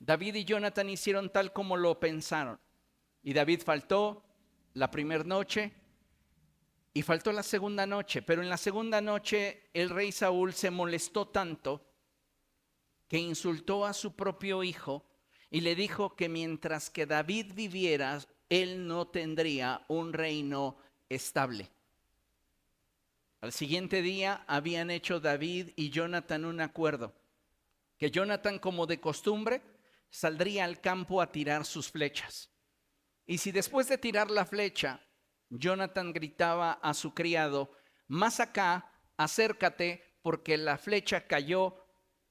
David y Jonathan hicieron tal como lo pensaron. Y David faltó la primera noche y faltó la segunda noche. Pero en la segunda noche el rey Saúl se molestó tanto que insultó a su propio hijo y le dijo que mientras que David viviera, él no tendría un reino estable. Al siguiente día habían hecho David y Jonathan un acuerdo, que Jonathan, como de costumbre, saldría al campo a tirar sus flechas. Y si después de tirar la flecha, Jonathan gritaba a su criado: más acá, acércate, porque la flecha cayó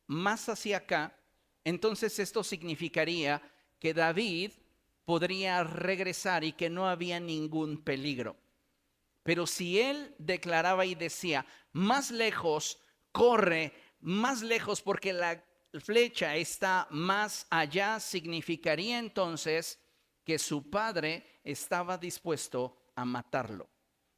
más hacia acá, entonces esto significaría que David podría regresar y que no había ningún peligro. Pero si él declaraba y decía: más lejos, corre, más lejos, porque la flecha está más allá, significaría entonces que su padre estaba dispuesto a matarlo.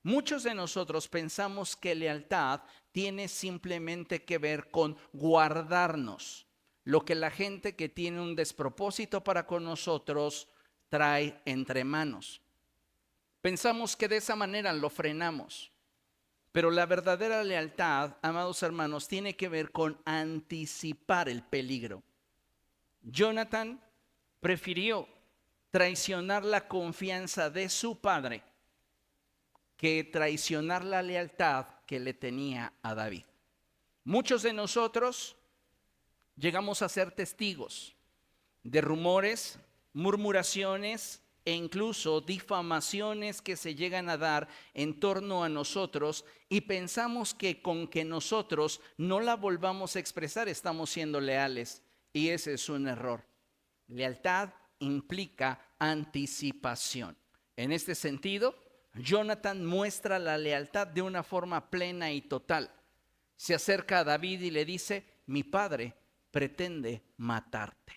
Muchos de nosotros pensamos que lealtad tiene simplemente que ver con guardarnos lo que la gente que tiene un despropósito para con nosotros trae entre manos. Pensamos que de esa manera lo frenamos. Pero la verdadera lealtad, amados hermanos, tiene que ver con anticipar el peligro. Jonathan prefirió traicionar la confianza de su padre que traicionar la lealtad que le tenía a David. Muchos de nosotros llegamos a ser testigos de rumores, murmuraciones e incluso difamaciones que se llegan a dar en torno a nosotros y pensamos que con que nosotros no la volvamos a expresar estamos siendo leales, y ese es un error. Lealtad implica anticipación. En este sentido, Jonathan muestra la lealtad de una forma plena y total. Se acerca a David y le dice: mi padre pretende matarte.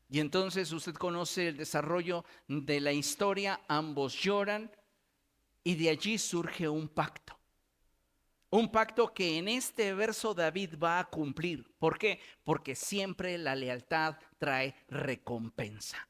Y entonces usted conoce el desarrollo de la historia, ambos lloran y de allí surge un pacto. Un pacto que en este verso David va a cumplir. ¿Por qué? Porque siempre la lealtad trae recompensa.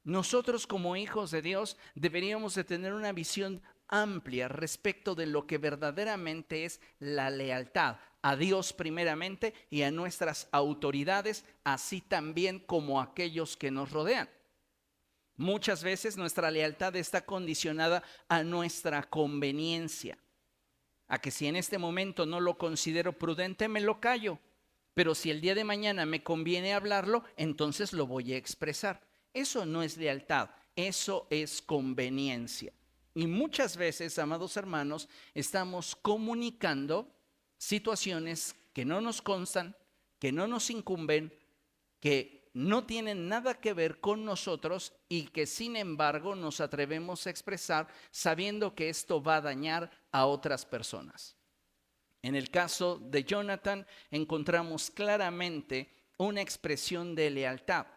Nosotros como hijos de Dios deberíamos de tener una visión amplia respecto de lo que verdaderamente es la lealtad a Dios primeramente y a nuestras autoridades, así también como a aquellos que nos rodean. Muchas veces nuestra lealtad está condicionada a nuestra conveniencia, a que si en este momento no lo considero prudente, me lo callo, pero si el día de mañana me conviene hablarlo, entonces lo voy a expresar. Eso no es lealtad, eso es conveniencia. Y muchas veces, amados hermanos, estamos comunicando situaciones que no nos constan, que no nos incumben, que no tienen nada que ver con nosotros y que sin embargo nos atrevemos a expresar sabiendo que esto va a dañar a otras personas. En el caso de Jonathan encontramos claramente una expresión de lealtad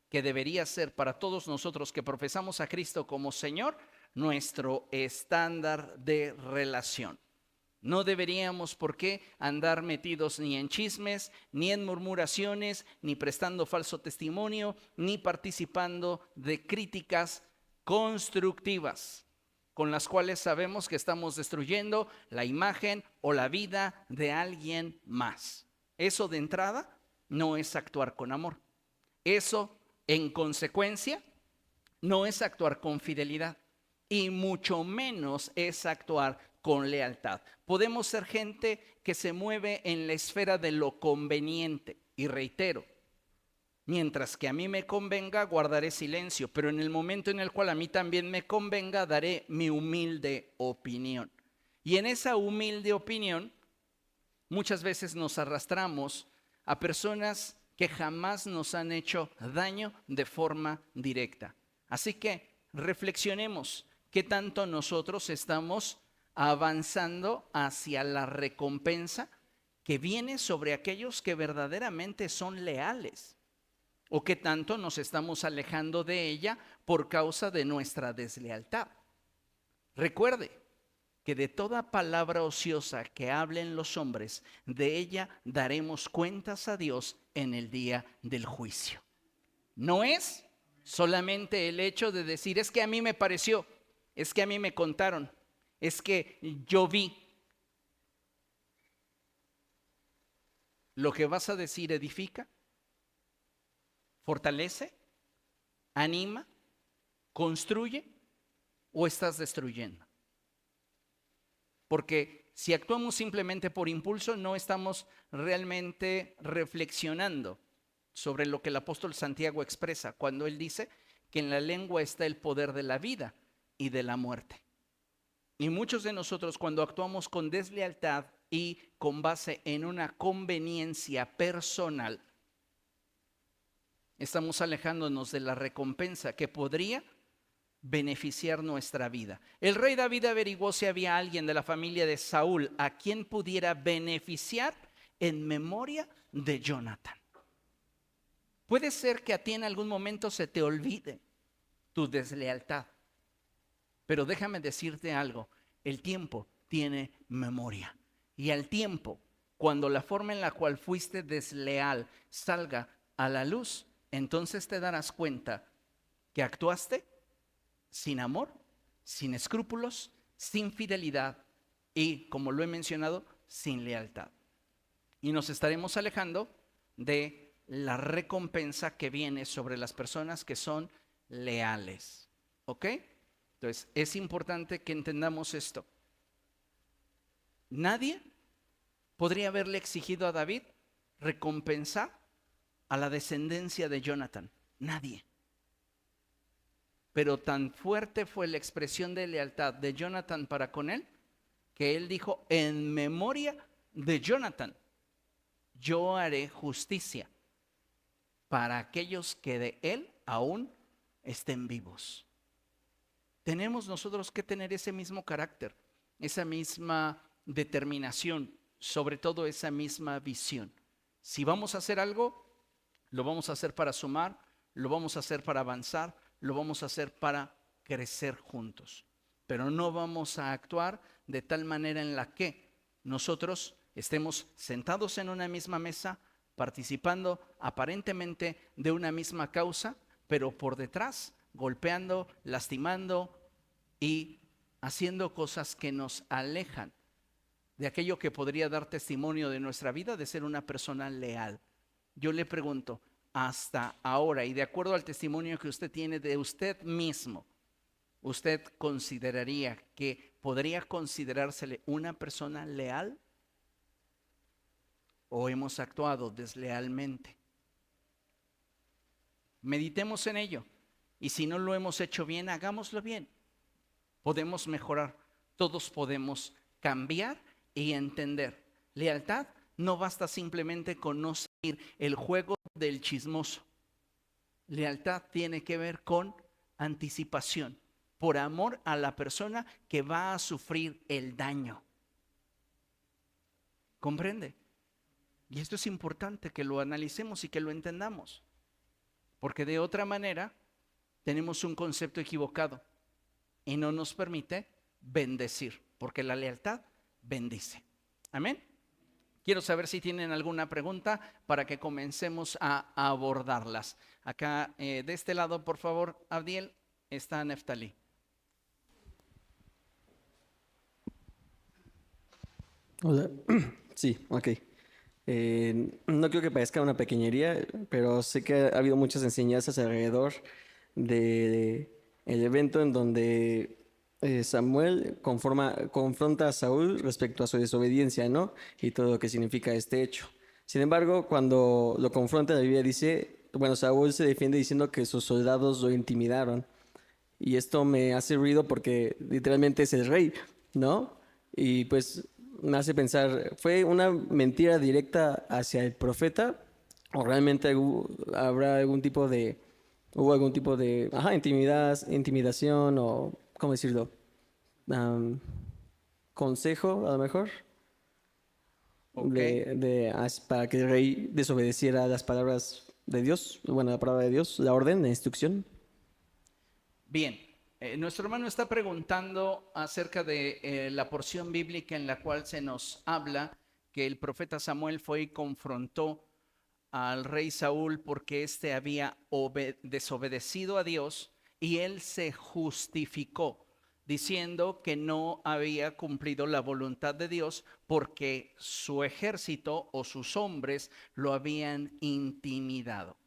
que debería ser para todos nosotros que profesamos a Cristo como Señor nuestro estándar de relación. No deberíamos por qué andar metidos ni en chismes, ni en murmuraciones, ni prestando falso testimonio, ni participando de críticas constructivas con las cuales sabemos que estamos destruyendo la imagen o la vida de alguien más. Eso de entrada no es actuar con amor. Eso, en consecuencia, no es actuar con fidelidad y mucho menos es actuar con lealtad. Podemos ser gente que se mueve en la esfera de lo conveniente, y reitero, mientras que a mí me convenga, guardaré silencio, pero en el momento en el cual a mí también me convenga, daré mi humilde opinión. Y en esa humilde opinión, muchas veces nos arrastramos a personas que jamás nos han hecho daño de forma directa. Así que reflexionemos qué tanto nosotros estamos avanzando hacia la recompensa que viene sobre aquellos que verdaderamente son leales, o qué tanto nos estamos alejando de ella por causa de nuestra deslealtad. Recuerde que de toda palabra ociosa que hablen los hombres, de ella daremos cuentas a Dios en el día del juicio. No es solamente el hecho de decir, es que a mí me pareció, es que a mí me contaron, es que yo vi. Lo que vas a decir edifica, fortalece, anima, construye o estás destruyendo. Porque si actuamos simplemente por impulso, no estamos realmente reflexionando sobre lo que el apóstol Santiago expresa cuando él dice que en la lengua está el poder de la vida y de la muerte. Y muchos de nosotros, cuando actuamos con deslealtad y con base en una conveniencia personal, estamos alejándonos de la recompensa que podría beneficiar nuestra vida. El rey David averiguó si había alguien de la familia de Saúl a quien pudiera beneficiar en memoria de Jonathan. Puede ser que a ti en algún momento se te olvide tu deslealtad, pero déjame decirte algo, el tiempo tiene memoria. Y al tiempo, cuando la forma en la cual fuiste desleal salga a la luz, entonces te darás cuenta que actuaste sin amor, sin escrúpulos, sin fidelidad y, como lo he mencionado, sin lealtad. Y nos estaremos alejando de la recompensa que viene sobre las personas que son leales. ¿Ok? Entonces, es importante que entendamos esto. Nadie podría haberle exigido a David recompensar a la descendencia de Jonathan. Nadie. Pero tan fuerte fue la expresión de lealtad de Jonathan para con él, que él dijo, en memoria de Jonathan, yo haré justicia para aquellos que de él aún estén vivos. Tenemos nosotros que tener ese mismo carácter, esa misma determinación, sobre todo esa misma visión. Si vamos a hacer algo, lo vamos a hacer para sumar, lo vamos a hacer para avanzar, lo vamos a hacer para crecer juntos. Pero no vamos a actuar de tal manera en la que nosotros estemos sentados en una misma mesa, participando aparentemente de una misma causa, pero por detrás golpeando, lastimando y haciendo cosas que nos alejan de aquello que podría dar testimonio de nuestra vida, de ser una persona leal. Yo le pregunto, hasta ahora, y de acuerdo al testimonio que usted tiene de usted mismo, ¿usted consideraría que podría considerársele una persona leal? ¿O hemos actuado deslealmente? Meditemos en ello. Y si no lo hemos hecho bien, hagámoslo bien. Podemos mejorar. Todos podemos cambiar y entender. Lealtad no basta simplemente con no seguir el juego del chismoso. Lealtad tiene que ver con anticipación, por amor a la persona que va a sufrir el daño. ¿Comprende? Y esto es importante que lo analicemos y que lo entendamos, porque de otra manera tenemos un concepto equivocado y no nos permite bendecir, porque la lealtad bendice. Amén. Quiero saber si tienen alguna pregunta para que comencemos a abordarlas. Acá, de este lado, por favor, Abdiel, está Neftalí. Hola. Sí, ok. No creo que parezca una pequeñería, pero sé que ha habido muchas enseñanzas alrededor de el evento en donde Samuel confronta a Saúl respecto a su desobediencia, ¿no? Y todo lo que significa este hecho. Sin embargo, cuando lo confronta, la Biblia dice, bueno, Saúl se defiende diciendo que sus soldados lo intimidaron. Y esto me hace ruido porque literalmente es el rey, ¿no? Y pues me hace pensar, ¿fue una mentira directa hacia el profeta? ¿O realmente habrá algún tipo de, hubo algún tipo de, intimidación o, ¿cómo decirlo? Am, consejo, a lo mejor, Ok. para que el rey desobedeciera las palabras de Dios, bueno, la palabra de Dios, la orden, la instrucción. Bien. Nuestro hermano está preguntando acerca de la porción bíblica en la cual se nos habla que el profeta Samuel fue y confrontó al rey Saúl porque éste había desobedecido a Dios y él se justificó diciendo que no había cumplido la voluntad de Dios porque su ejército o sus hombres lo habían intimidado.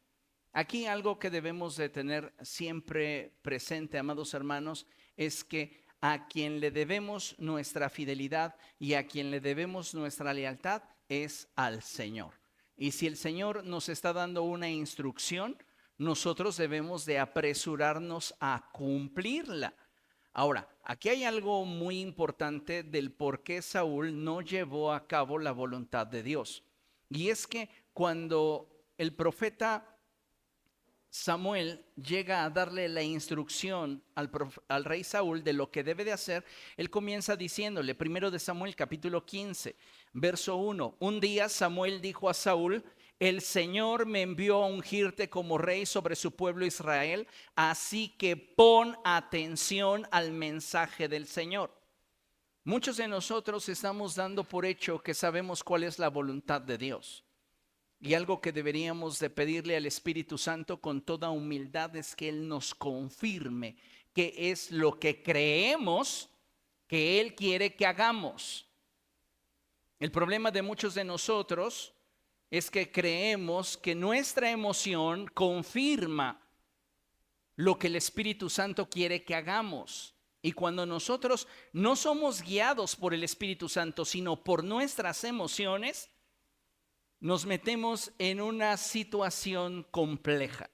Aquí algo que debemos de tener siempre presente, amados hermanos, es que a quien le debemos nuestra fidelidad y a quien le debemos nuestra lealtad es al Señor. Y si el Señor nos está dando una instrucción, nosotros debemos de apresurarnos a cumplirla. Ahora, aquí hay algo muy importante del por qué Saúl no llevó a cabo la voluntad de Dios. Y es que cuando el profeta Samuel llega a darle la instrucción al rey Saúl de lo que debe de hacer, él comienza diciéndole, primero de Samuel capítulo 15, verso 1, un día Samuel dijo a Saúl, el Señor me envió a ungirte como rey sobre su pueblo Israel, así que pon atención al mensaje del Señor. Muchos de nosotros estamos dando por hecho que sabemos cuál es la voluntad de Dios. Y algo que deberíamos de pedirle al Espíritu Santo con toda humildad es que Él nos confirme qué es lo que creemos que Él quiere que hagamos. El problema de muchos de nosotros es que creemos que nuestra emoción confirma lo que el Espíritu Santo quiere que hagamos. Y cuando nosotros no somos guiados por el Espíritu Santo, sino por nuestras emociones, nos metemos en una situación compleja.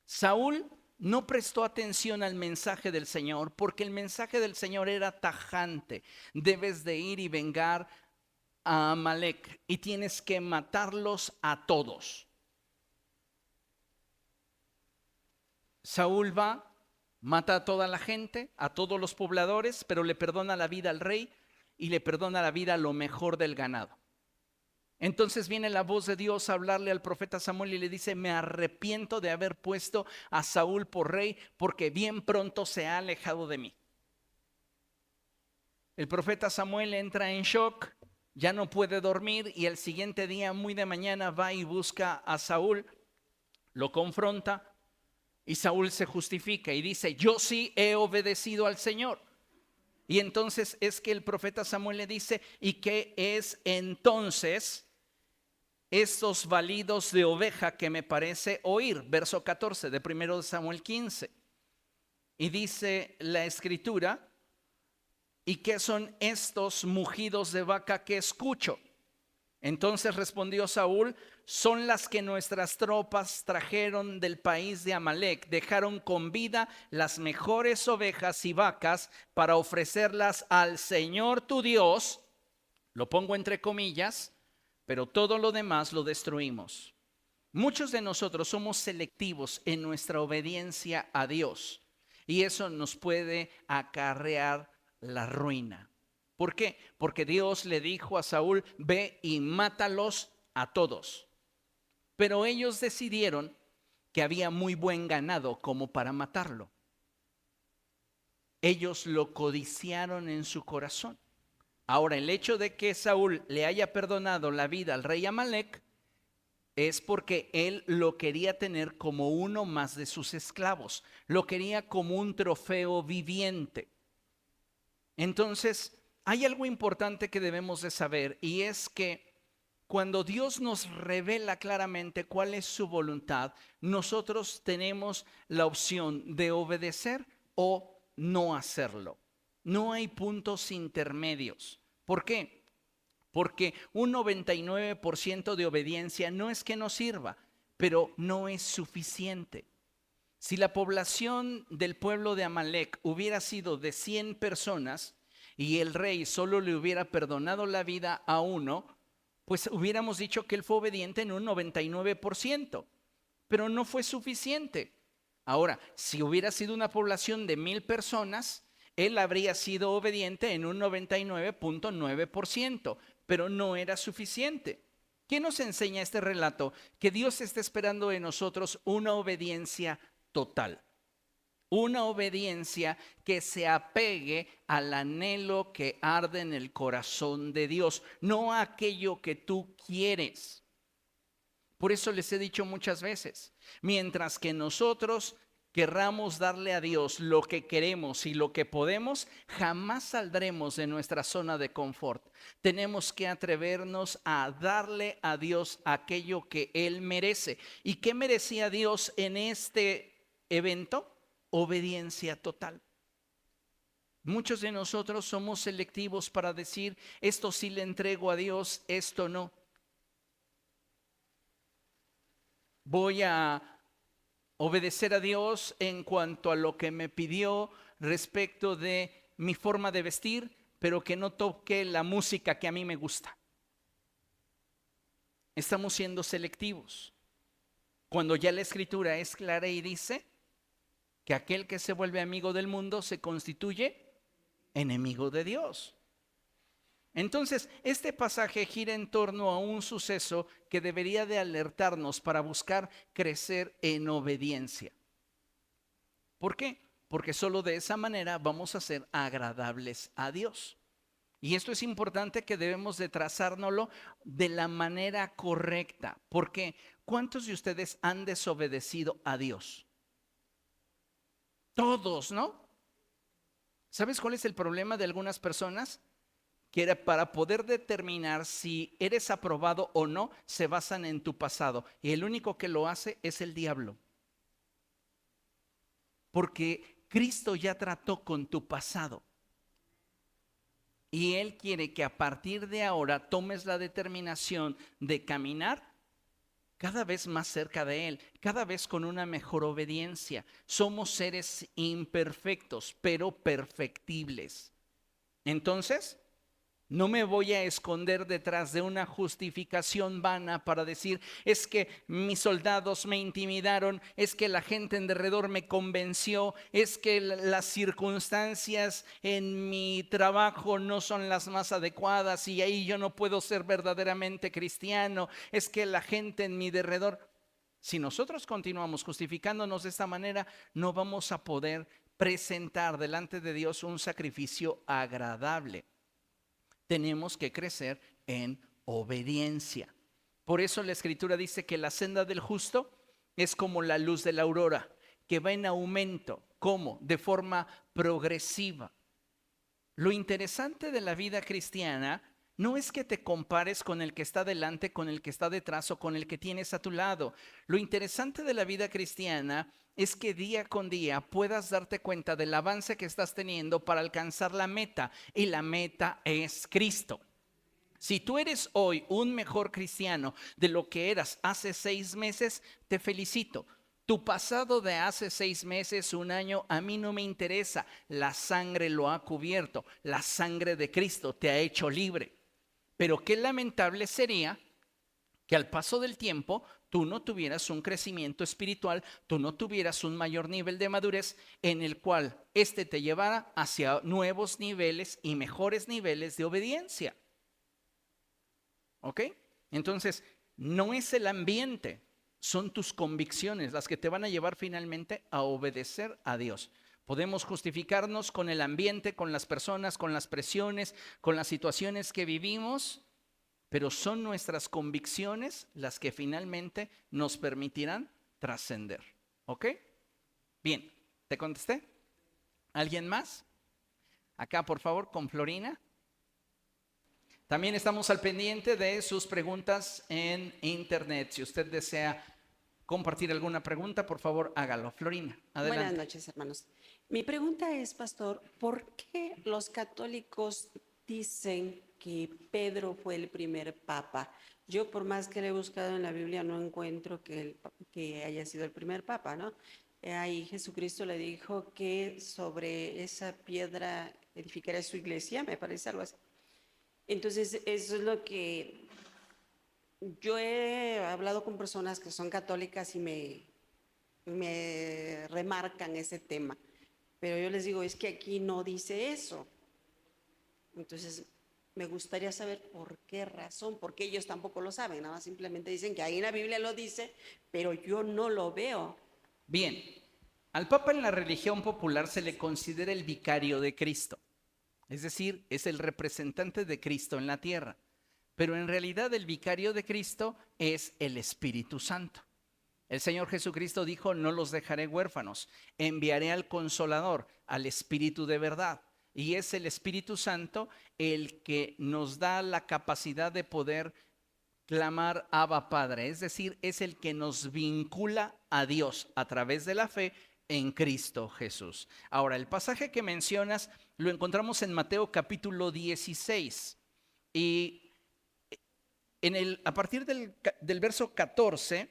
Saúl no prestó atención al mensaje del Señor porque el mensaje del Señor era tajante. Debes de ir y vengar a Amalek y tienes que matarlos a todos. Saúl va, mata a toda la gente, a todos los pobladores, pero le perdona la vida al rey y le perdona la vida a lo mejor del ganado. Entonces viene la voz de Dios a hablarle al profeta Samuel y le dice, me arrepiento de haber puesto a Saúl por rey porque bien pronto se ha alejado de mí. El profeta Samuel entra en shock, ya no puede dormir y el siguiente día muy de mañana va y busca a Saúl, lo confronta y Saúl se justifica y dice, yo sí he obedecido al Señor. Y entonces es que el profeta Samuel le dice, ¿y qué es entonces estos balidos de oveja que me parece oír? Verso 14 de 1 Samuel 15. Y dice la escritura, ¿y qué son estos mugidos de vaca que escucho? Entonces respondió Saúl, son las que nuestras tropas trajeron del país de Amalek. Dejaron con vida las mejores ovejas y vacas para ofrecerlas al Señor tu Dios. Lo pongo entre comillas, pero todo lo demás lo destruimos. Muchos de nosotros somos selectivos en nuestra obediencia a Dios y eso nos puede acarrear la ruina. ¿Por qué? Porque Dios le dijo a Saúl, ve y mátalos a todos. Pero ellos decidieron que había muy buen ganado como para matarlo. Ellos lo codiciaron en su corazón. Ahora, el hecho de que Saúl le haya perdonado la vida al rey Amalek es porque él lo quería tener como uno más de sus esclavos. Lo quería como un trofeo viviente. Entonces, hay algo importante que debemos de saber y es que cuando Dios nos revela claramente cuál es su voluntad, nosotros tenemos la opción de obedecer o no hacerlo. No hay puntos intermedios. ¿Por qué? Porque un 99% de obediencia no es que no sirva, pero no es suficiente. Si la población del pueblo de Amalek hubiera sido de 100 personas y el rey solo le hubiera perdonado la vida a uno, pues hubiéramos dicho que él fue obediente en un 99%, pero no fue suficiente. Ahora, si hubiera sido una población de 1000 personas, él habría sido obediente en un 99.9%, pero no era suficiente. ¿Qué nos enseña este relato? Que Dios está esperando de nosotros una obediencia total. una obediencia que se apegue al anhelo que arde en el corazón de Dios, no a aquello que tú quieres. Por eso les he dicho muchas veces, mientras que nosotros querramos darle a Dios lo que queremos y lo que podemos, jamás saldremos de nuestra zona de confort. Tenemos que atrevernos a darle a Dios aquello que Él merece. ¿Y qué merecía Dios en este evento? Obediencia total. Muchos de nosotros somos selectivos para decir, esto sí le entrego a Dios, esto no. Voy a obedecer a Dios en cuanto a lo que me pidió respecto de mi forma de vestir, pero que no toque la música que a mí me gusta. Estamos siendo selectivos. Cuando ya la Escritura es clara y dice que aquel que se vuelve amigo del mundo se constituye enemigo de Dios. Entonces, este pasaje gira en torno a un suceso que debería de alertarnos para buscar crecer en obediencia. ¿Por qué? Porque solo de esa manera vamos a ser agradables a Dios. Y esto es importante, que debemos de trazárnoslo de la manera correcta. Porque ¿cuántos de ustedes han desobedecido a Dios? Todos, ¿no? ¿Sabes cuál es el problema de algunas personas? Que para poder determinar si eres aprobado o no, se basan en tu pasado. Y el único que lo hace es el diablo. Porque Cristo ya trató con tu pasado. Y Él quiere que a partir de ahora tomes la determinación de caminar cada vez más cerca de Él, cada vez con una mejor obediencia. Somos seres imperfectos, pero perfectibles. Entonces, no me voy a esconder detrás de una justificación vana para decir, es que mis soldados me intimidaron, es que la gente en derredor me convenció, es que las circunstancias en mi trabajo no son las más adecuadas y ahí yo no puedo ser verdaderamente cristiano, es que la gente en mi derredor. Si nosotros continuamos justificándonos de esta manera, no vamos a poder presentar delante de Dios un sacrificio agradable. Tenemos que crecer en obediencia. Por eso la Escritura dice que la senda del justo es como la luz de la aurora, que va en aumento. ¿Cómo? De forma progresiva. Lo interesante de la vida cristiana no es que te compares con el que está delante, con el que está detrás o con el que tienes a tu lado. Lo interesante de la vida cristiana es que día con día puedas darte cuenta del avance que estás teniendo para alcanzar la meta, y la meta es Cristo. Si tú eres hoy un mejor cristiano de lo que eras hace 6 meses, te felicito. Tu pasado de hace 6 meses, un año, a mí no me interesa. La sangre lo ha cubierto. La sangre de Cristo te ha hecho libre. Pero qué lamentable sería que al paso del tiempo tú no tuvieras un crecimiento espiritual, tú no tuvieras un mayor nivel de madurez en el cual éste te llevara hacia nuevos niveles y mejores niveles de obediencia. ¿Ok? Entonces, no es el ambiente, son tus convicciones las que te van a llevar finalmente a obedecer a Dios. Podemos justificarnos con el ambiente, con las personas, con las presiones, con las situaciones que vivimos, pero son nuestras convicciones las que finalmente nos permitirán trascender. ¿Ok? Bien, ¿te contesté? ¿Alguien más? Acá, por favor, con Florina. También estamos al pendiente de sus preguntas en internet. Si usted desea compartir alguna pregunta, por favor, hágalo. Florina, adelante. Buenas noches, hermanos. Mi pregunta es, pastor, ¿por qué los católicos dicen que Pedro fue el primer papa? Yo, por más que le he buscado en la Biblia, no encuentro que haya sido el primer papa, ¿no? Ahí Jesucristo le dijo que sobre esa piedra edificará su iglesia, me parece algo así. Entonces, eso es lo que yo he hablado con personas que son católicas y me remarcan ese tema. Pero yo les digo, es que aquí no dice eso. Entonces, me gustaría saber por qué razón, porque ellos tampoco lo saben, nada más simplemente dicen que ahí en la Biblia lo dice, pero yo no lo veo. Bien, Al Papa en la religión popular se le considera el vicario de Cristo, es decir, es el representante de Cristo en la tierra. Pero en realidad el vicario de Cristo es el Espíritu Santo. El Señor Jesucristo dijo: no los dejaré huérfanos, enviaré al Consolador, al Espíritu de verdad. Y es el Espíritu Santo el que nos da la capacidad de poder clamar Abba Padre, es decir, es el que nos vincula a Dios a través de la fe en Cristo Jesús. Ahora, el pasaje que mencionas lo encontramos en Mateo capítulo 16 y a partir del verso 14,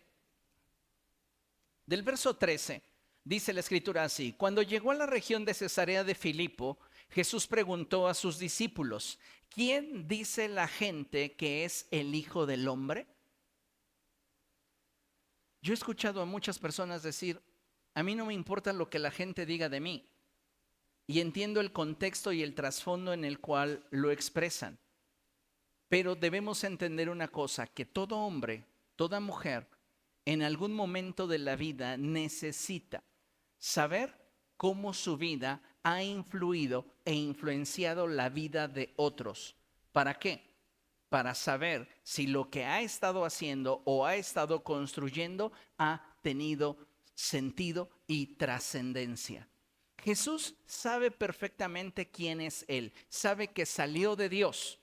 del verso 13, dice la escritura así: cuando llegó a la región de Cesarea de Filipo, Jesús preguntó a sus discípulos: ¿quién dice la gente que es el Hijo del Hombre? Yo he escuchado a muchas personas decir: a mí no me importa lo que la gente diga de mí. Y entiendo el contexto y el trasfondo en el cual lo expresan. Pero debemos entender una cosa, que todo hombre, toda mujer, en algún momento de la vida necesita saber cómo su vida ha influido e influenciado la vida de otros. ¿Para qué? Para saber si lo que ha estado haciendo o ha estado construyendo ha tenido sentido y trascendencia. Jesús sabe perfectamente quién es Él, sabe que salió de Dios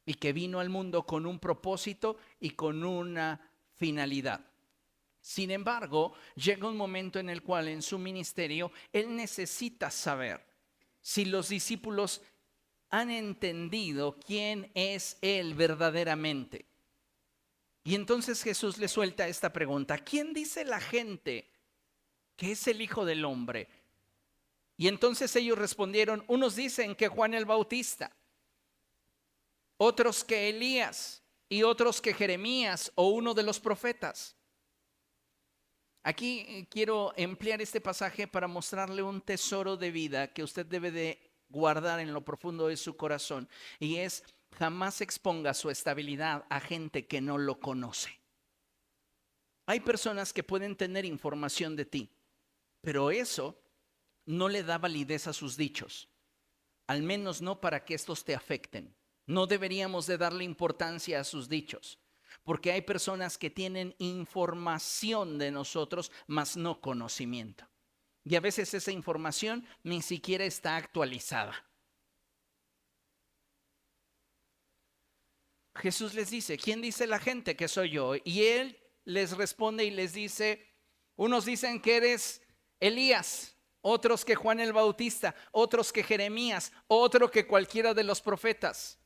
y que vino al mundo con un propósito y con una finalidad. Sin embargo, llega un momento en el cual en su ministerio Él necesita saber si los discípulos han entendido quién es Él verdaderamente. Y entonces Jesús le suelta esta pregunta: ¿quién dice la gente que es el Hijo del Hombre? Y entonces ellos respondieron: unos dicen que Juan el Bautista, otros que Elías y otros que Jeremías o uno de los profetas. Aquí quiero emplear este pasaje para mostrarle un tesoro de vida que usted debe de guardar en lo profundo de su corazón, y es: jamás exponga su estabilidad a gente que no lo conoce. Hay personas que pueden tener información de ti, pero eso no le da validez a sus dichos, al menos no para que estos te afecten. No deberíamos de darle importancia a sus dichos, porque hay personas que tienen información de nosotros, mas no conocimiento. Y a veces esa información ni siquiera está actualizada. Jesús les dice: ¿quién dice la gente que soy yo? Y Él les responde y les dice: unos dicen que eres Elías, otros que Juan el Bautista, otros que Jeremías, otro que cualquiera de los profetas.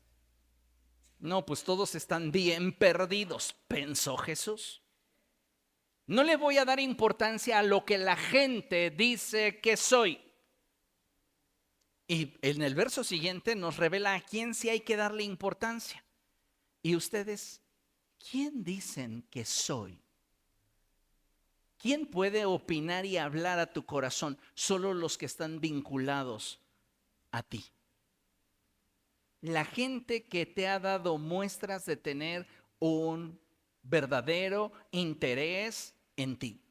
No, pues todos están bien perdidos, pensó Jesús. No le voy a dar importancia a lo que la gente dice que soy. Y en el verso siguiente nos revela a quién sí hay que darle importancia. Y ustedes, ¿quién dicen que soy? ¿Quién puede opinar y hablar a tu corazón? Solo los que están vinculados a ti. La gente que te ha dado muestras de tener un verdadero interés en ti.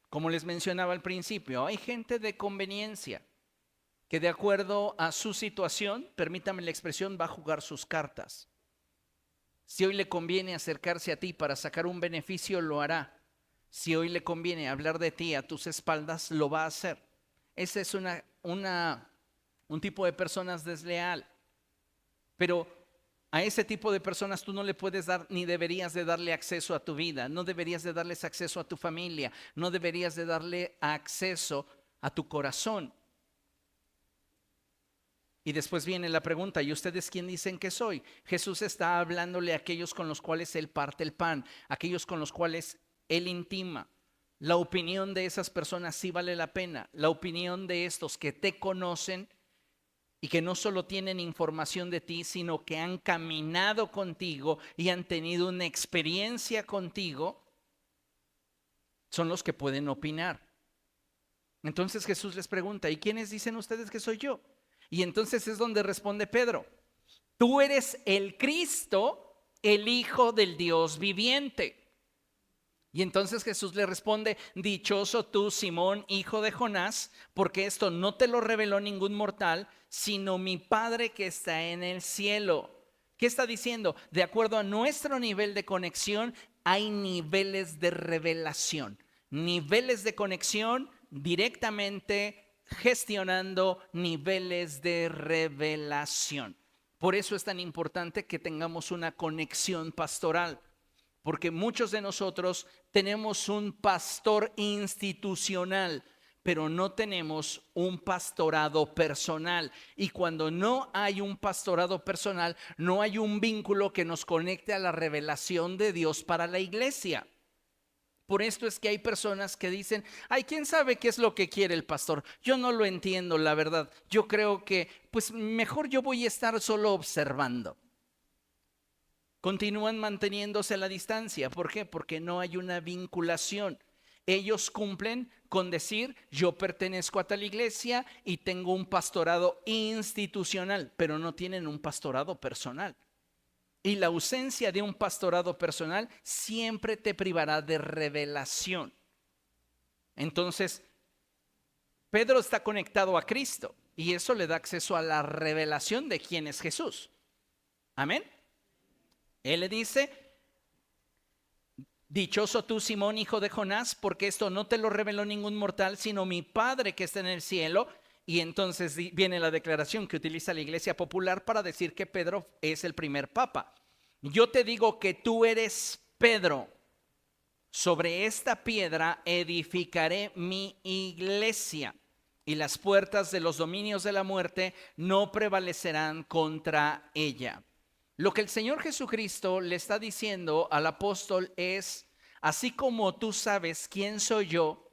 Como les mencionaba al principio, hay gente de conveniencia que, de acuerdo a su situación, permítame la expresión, va a jugar sus cartas. Si hoy le conviene acercarse a ti para sacar un beneficio, lo hará. Si hoy le conviene hablar de ti a tus espaldas, lo va a hacer. Ese es un tipo de personas desleal. Pero a ese tipo de personas tú no le puedes dar, ni deberías de darle acceso a tu vida. No deberías de darles acceso a tu familia. No deberías de darle acceso a tu corazón. Y después viene la pregunta: ¿y ustedes quién dicen que soy? Jesús está hablándole a aquellos con los cuales Él parte el pan, aquellos con los cuales Él intima. La opinión de esas personas sí vale la pena. La opinión de estos que te conocen y que no solo tienen información de ti, sino que han caminado contigo y han tenido una experiencia contigo, son los que pueden opinar. Entonces Jesús les pregunta: ¿y quiénes dicen ustedes que soy yo? Y entonces es donde responde Pedro: tú eres el Cristo, el Hijo del Dios viviente. Y entonces Jesús le responde: dichoso tú, Simón, hijo de Jonás, porque esto no te lo reveló ningún mortal, sino mi Padre que está en el cielo. ¿Qué está diciendo? De acuerdo a nuestro nivel de conexión, hay niveles de revelación, niveles de conexión directamente gestionando niveles de revelación. Por eso es tan importante que tengamos una conexión pastoral, porque muchos de nosotros tenemos un pastor institucional, pero no tenemos un pastorado personal. Y cuando no hay un pastorado personal, no hay un vínculo que nos conecte a la revelación de Dios para la iglesia. Por esto es que hay personas que dicen: ay, ¿quién sabe qué es lo que quiere el pastor? Yo no lo entiendo, la verdad. Yo creo que, pues mejor yo voy a estar solo observando. Continúan manteniéndose a la distancia. ¿Por qué? Porque no hay una vinculación. Ellos cumplen con decir: yo pertenezco a tal iglesia y tengo un pastorado institucional, pero no tienen un pastorado personal. Y la ausencia de un pastorado personal siempre te privará de revelación. Entonces, Pedro está conectado a Cristo y eso le da acceso a la revelación de quién es Jesús. Amén. Él le dice: dichoso tú, Simón, hijo de Jonás, porque esto no te lo reveló ningún mortal, sino mi Padre que está en el cielo. Y entonces viene la declaración que utiliza la iglesia popular para decir que Pedro es el primer papa. Yo te digo que tú eres Pedro. Sobre esta piedra edificaré mi iglesia, y las puertas de los dominios de la muerte no prevalecerán contra ella. Lo que el Señor Jesucristo le está diciendo al apóstol es: así como tú sabes quién soy yo,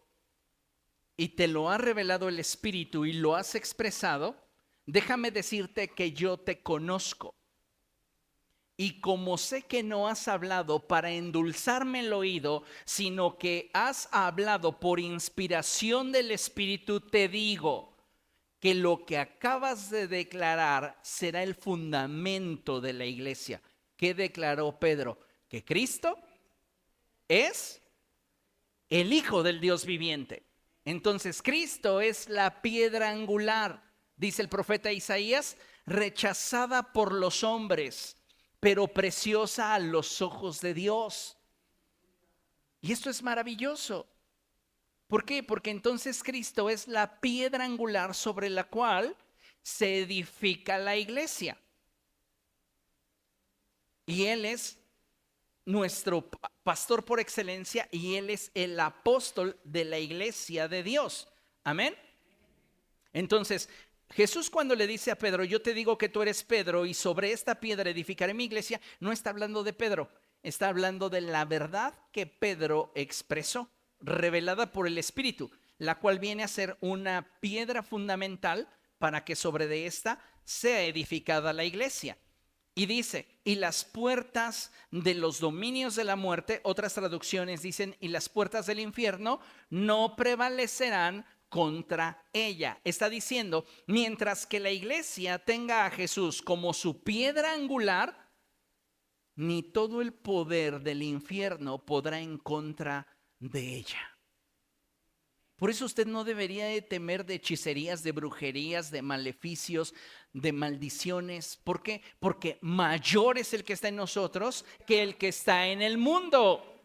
y te lo ha revelado el Espíritu y lo has expresado, déjame decirte que yo te conozco. Y como sé que no has hablado para endulzarme el oído, sino que has hablado por inspiración del Espíritu, te digo que lo que acabas de declarar será el fundamento de la iglesia. ¿Qué declaró Pedro? Que Cristo es el Hijo del Dios viviente. Entonces, Cristo es la piedra angular, dice el profeta Isaías, rechazada por los hombres, pero preciosa a los ojos de Dios. Y esto es maravilloso. ¿Por qué? Porque entonces Cristo es la piedra angular sobre la cual se edifica la iglesia. Y Él es nuestro pastor por excelencia y Él es el apóstol de la iglesia de Dios. Amén. Entonces, Jesús, cuando le dice a Pedro: yo te digo que tú eres Pedro y sobre esta piedra edificaré mi iglesia, no está hablando de Pedro, está hablando de la verdad que Pedro expresó, revelada por el Espíritu, la cual viene a ser una piedra fundamental para que sobre de esta sea edificada la iglesia. Y dice: y las puertas de los dominios de la muerte, otras traducciones dicen: y las puertas del infierno no prevalecerán contra ella. Está diciendo, mientras que la iglesia tenga a Jesús como su piedra angular, ni todo el poder del infierno podrá en contra de ella. Por eso usted no debería de temer de hechicerías, de brujerías, de maleficios, de maldiciones. ¿Por qué? Porque mayor es el que está en nosotros que el que está en el mundo.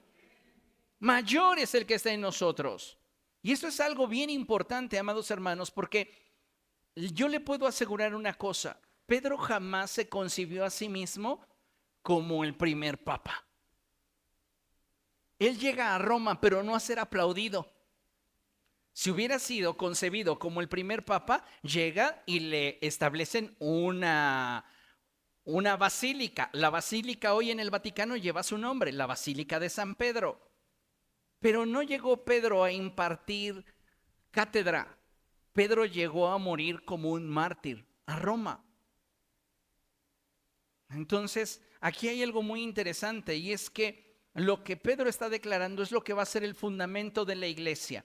Mayor es el que está en nosotros. Y esto es algo bien importante, amados hermanos, porque yo le puedo asegurar una cosa: Pedro jamás se concibió a sí mismo como el primer papa. Él llega a Roma, pero no a ser aplaudido. Si hubiera sido concebido como el primer papa, llega y le establecen una basílica. La basílica hoy en el Vaticano lleva su nombre, la Basílica de San Pedro. Pero no llegó Pedro a impartir cátedra. Pedro llegó a morir como un mártir a Roma. Entonces, aquí hay algo muy interesante, y es que lo que Pedro está declarando es lo que va a ser el fundamento de la iglesia.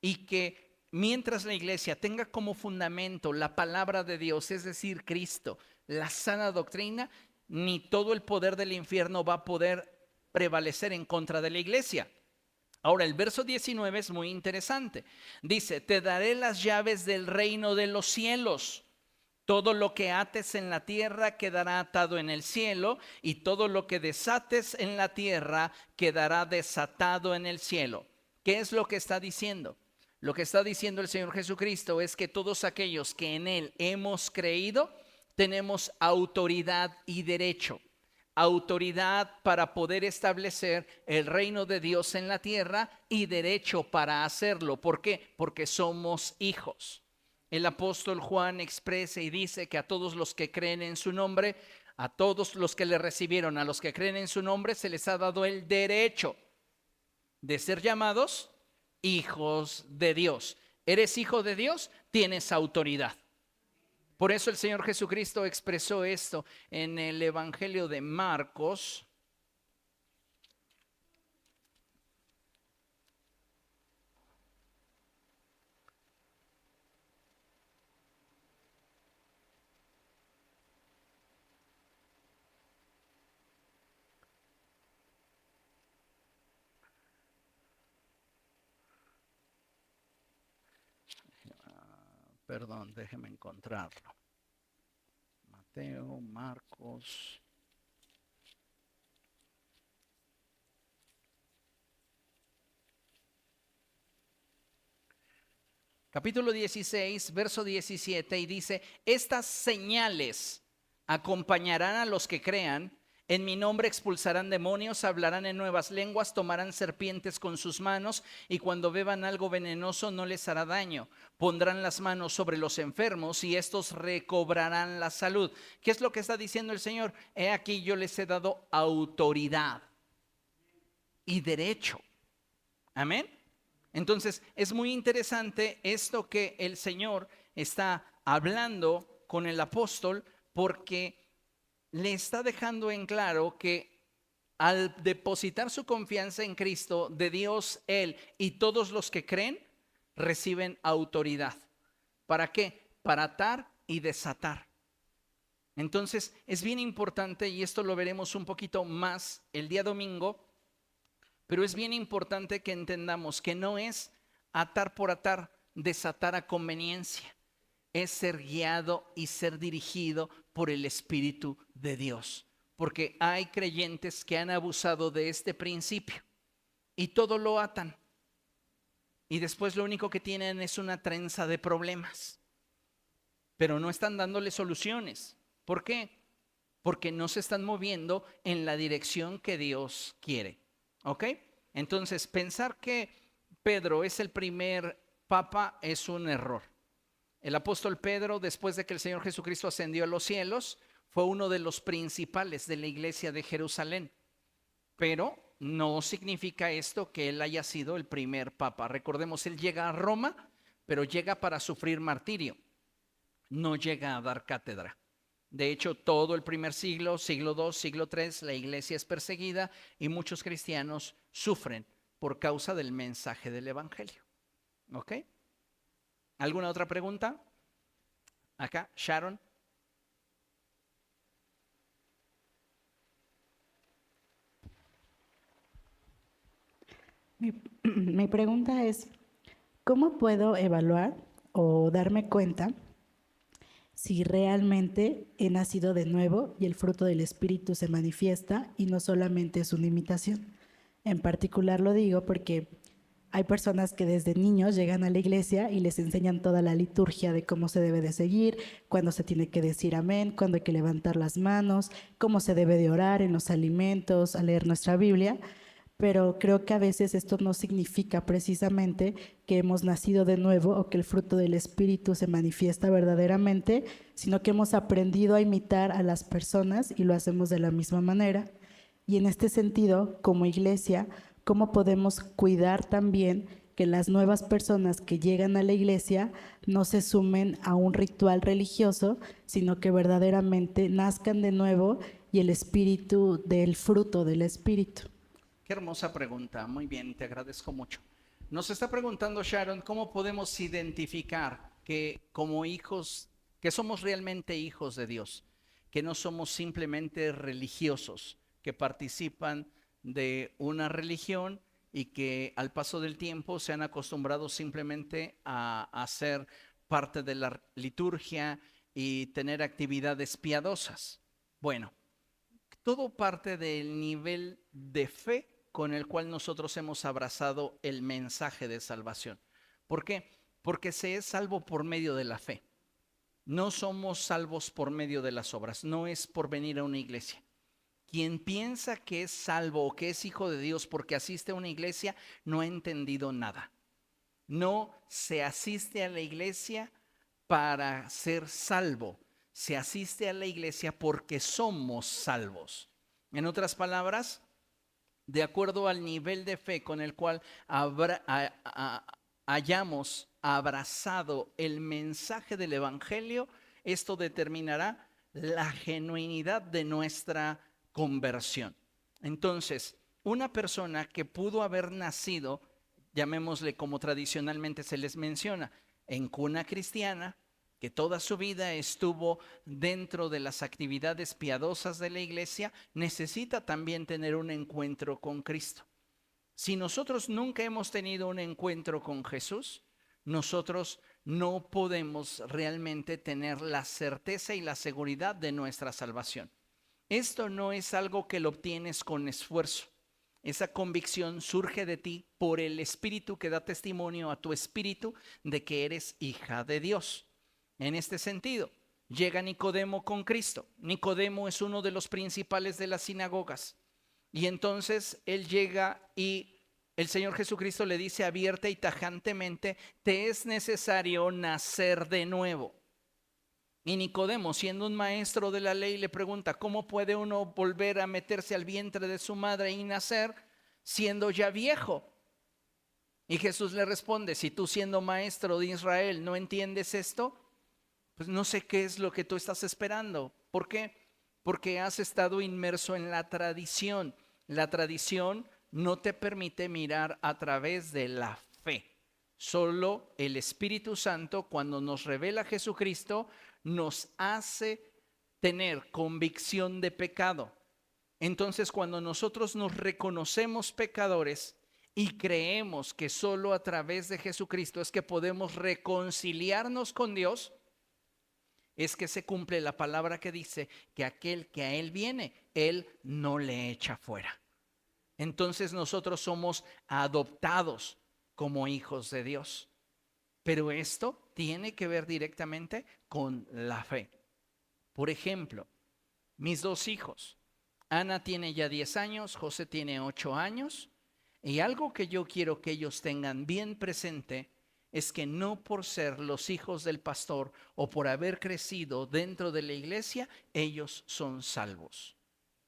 Y que mientras la iglesia tenga como fundamento la palabra de Dios, es decir, Cristo, la sana doctrina, ni todo el poder del infierno va a poder prevalecer en contra de la iglesia. Ahora, el verso 19 es muy interesante. Dice, te daré las llaves del reino de los cielos. Todo lo que ates en la tierra quedará atado en el cielo, y todo lo que desates en la tierra quedará desatado en el cielo. ¿Qué es lo que está diciendo? Lo que está diciendo el Señor Jesucristo es que todos aquellos que en Él hemos creído, tenemos autoridad y derecho. Autoridad para poder establecer el reino de Dios en la tierra y derecho para hacerlo. ¿Por qué? Porque somos hijos. El apóstol Juan expresa y dice que a todos los que creen en su nombre, a todos los que le recibieron, a los que creen en su nombre, se les ha dado el derecho de ser llamados hijos de Dios. ¿Eres hijo de Dios? Tienes autoridad. Por eso el Señor Jesucristo expresó esto en el Evangelio de Marcos. Perdón, déjeme encontrarlo. Mateo, Marcos. Capítulo 16, verso 17, y dice, estas señales acompañarán a los que crean. En mi nombre expulsarán demonios, hablarán en nuevas lenguas, tomarán serpientes con sus manos, y cuando beban algo venenoso no les hará daño. Pondrán las manos sobre los enfermos y estos recobrarán la salud. ¿Qué es lo que está diciendo el Señor? He aquí, yo les he dado autoridad y derecho. Amén. Entonces es muy interesante esto que el Señor está hablando con el apóstol, porque le está dejando en claro que al depositar su confianza en Cristo, de Dios, Él y todos los que creen, reciben autoridad. ¿Para qué? Para atar y desatar. Entonces es bien importante, y esto lo veremos un poquito más el día domingo, pero es bien importante que entendamos que no es atar por atar, desatar a conveniencia. Es ser guiado y ser dirigido por el Espíritu de Dios. Porque hay creyentes que han abusado de este principio y todo lo atan. Y después lo único que tienen es una trenza de problemas. Pero no están dándole soluciones. ¿Por qué? Porque no se están moviendo en la dirección que Dios quiere. ¿Ok? Entonces, pensar que Pedro es el primer papa es un error. El apóstol Pedro, después de que el Señor Jesucristo ascendió a los cielos, fue uno de los principales de la iglesia de Jerusalén. Pero no significa esto que él haya sido el primer papa. Recordemos, él llega a Roma, pero llega para sufrir martirio. No llega a dar cátedra. De hecho, todo el primer siglo, siglo II, siglo III, la iglesia es perseguida y muchos cristianos sufren por causa del mensaje del evangelio. ¿Ok? ¿Alguna otra pregunta? Acá, Sharon. Mi pregunta es, ¿cómo puedo evaluar o darme cuenta si realmente he nacido de nuevo y el fruto del Espíritu se manifiesta y no solamente es una imitación? En particular lo digo porque hay personas que desde niños llegan a la iglesia y les enseñan toda la liturgia de cómo se debe de seguir, cuándo se tiene que decir amén, cuándo hay que levantar las manos, cómo se debe de orar en los alimentos, a leer nuestra Biblia. Pero creo que a veces esto no significa precisamente que hemos nacido de nuevo o que el fruto del Espíritu se manifiesta verdaderamente, sino que hemos aprendido a imitar a las personas y lo hacemos de la misma manera. Y en este sentido, como iglesia, ¿cómo podemos cuidar también que las nuevas personas que llegan a la iglesia no se sumen a un ritual religioso, sino que verdaderamente nazcan de nuevo y el Espíritu del fruto del Espíritu? Qué hermosa pregunta. Muy bien, te agradezco mucho. Nos está preguntando Sharon, ¿cómo podemos identificar que como hijos, que somos realmente hijos de Dios, que no somos simplemente religiosos, que participan de una religión y que al paso del tiempo se han acostumbrado simplemente a hacer parte de la liturgia y tener actividades piadosas. Bueno, todo parte del nivel de fe con el cual nosotros hemos abrazado el mensaje de salvación. ¿Por qué? Porque se es salvo por medio de la fe. No somos salvos por medio de las obras, no es por venir a una iglesia. Quien piensa que es salvo o que es hijo de Dios porque asiste a una iglesia, no ha entendido nada. No se asiste a la iglesia para ser salvo, se asiste a la iglesia porque somos salvos. En otras palabras, de acuerdo al nivel de fe con el cual hayamos abrazado el mensaje del evangelio, esto determinará la genuinidad de nuestra conversión. Entonces, una persona que pudo haber nacido, llamémosle como tradicionalmente se les menciona, en cuna cristiana, que toda su vida estuvo dentro de las actividades piadosas de la iglesia, necesita también tener un encuentro con Cristo. Si nosotros nunca hemos tenido un encuentro con Jesús, nosotros no podemos realmente tener la certeza y la seguridad de nuestra salvación. Esto no es algo que lo obtienes con esfuerzo. Esa convicción surge de ti por el Espíritu que da testimonio a tu espíritu de que eres hija de Dios. En este sentido, llega Nicodemo con Cristo. Nicodemo es uno de los principales de las sinagogas. Y entonces él llega y el Señor Jesucristo le dice abierta y tajantemente, te es necesario nacer de nuevo. Y Nicodemo, siendo un maestro de la ley, le pregunta, ¿cómo puede uno volver a meterse al vientre de su madre y nacer siendo ya viejo? Y Jesús le responde, si tú siendo maestro de Israel no entiendes esto, pues no sé qué es lo que tú estás esperando. ¿Por qué? Porque has estado inmerso en la tradición. La tradición no te permite mirar a través de la fe. Solo el Espíritu Santo, cuando nos revela a Jesucristo, nos hace tener convicción de pecado. Entonces, cuando nosotros nos reconocemos pecadores y creemos que solo a través de Jesucristo es que podemos reconciliarnos con Dios, es que se cumple la palabra que dice que aquel que a Él viene, Él no le echa fuera. Entonces nosotros somos adoptados como hijos de Dios. Pero esto tiene que ver directamente con la fe. Por ejemplo, mis dos hijos, Ana tiene ya 10 años, José tiene 8 años, y algo que yo quiero que ellos tengan bien presente es que no por ser los hijos del pastor o por haber crecido dentro de la iglesia, ellos son salvos.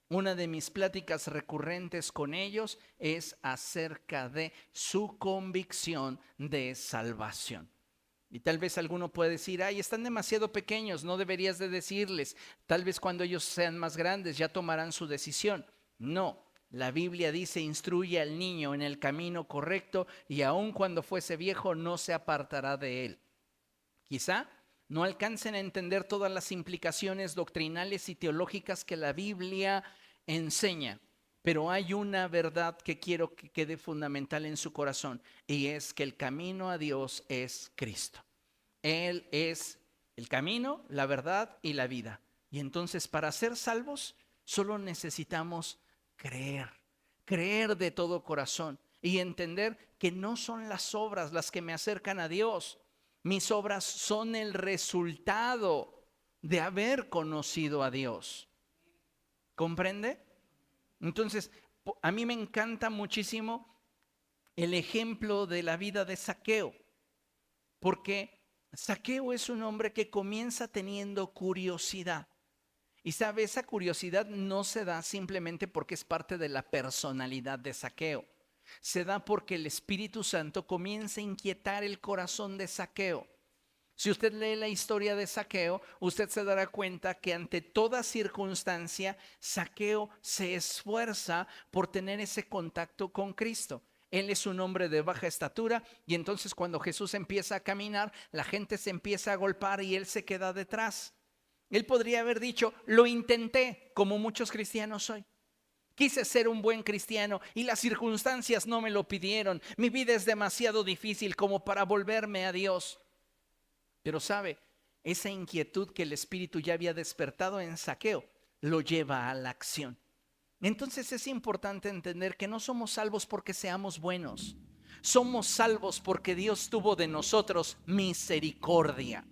Una de mis pláticas recurrentes con ellos es acerca de su convicción de salvación. Y tal vez alguno puede decir, ay, están demasiado pequeños, no deberías de decirles. Tal vez cuando ellos sean más grandes ya tomarán su decisión. No, la Biblia dice, instruye al niño en el camino correcto y aun cuando fuese viejo no se apartará de él. Quizá no alcancen a entender todas las implicaciones doctrinales y teológicas que la Biblia enseña, pero hay una verdad que quiero que quede fundamental en su corazón, y es que el camino a Dios es Cristo. Él es el camino, la verdad y la vida. Y entonces para ser salvos solo necesitamos creer de todo corazón y entender que no son las obras las que me acercan a Dios. Mis obras son el resultado de haber conocido a Dios. ¿Comprende? Entonces, a mí me encanta muchísimo el ejemplo de la vida de Zaqueo, porque Zaqueo es un hombre que comienza teniendo curiosidad. Y sabe, esa curiosidad no se da simplemente porque es parte de la personalidad de Zaqueo. Se da porque el Espíritu Santo comienza a inquietar el corazón de Zaqueo. Si usted lee la historia de Zaqueo, usted se dará cuenta que ante toda circunstancia, Zaqueo se esfuerza por tener ese contacto con Cristo. Él es un hombre de baja estatura y entonces cuando Jesús empieza a caminar, la gente se empieza a agolpar y él se queda detrás. Él podría haber dicho, lo intenté, como muchos cristianos hoy. Quise ser un buen cristiano y las circunstancias no me lo pidieron. Mi vida es demasiado difícil como para volverme a Dios. Pero sabe, esa inquietud que el Espíritu ya había despertado en Zaqueo lo lleva a la acción. Entonces es importante entender que no somos salvos porque seamos buenos. Somos salvos porque Dios tuvo de nosotros misericordia.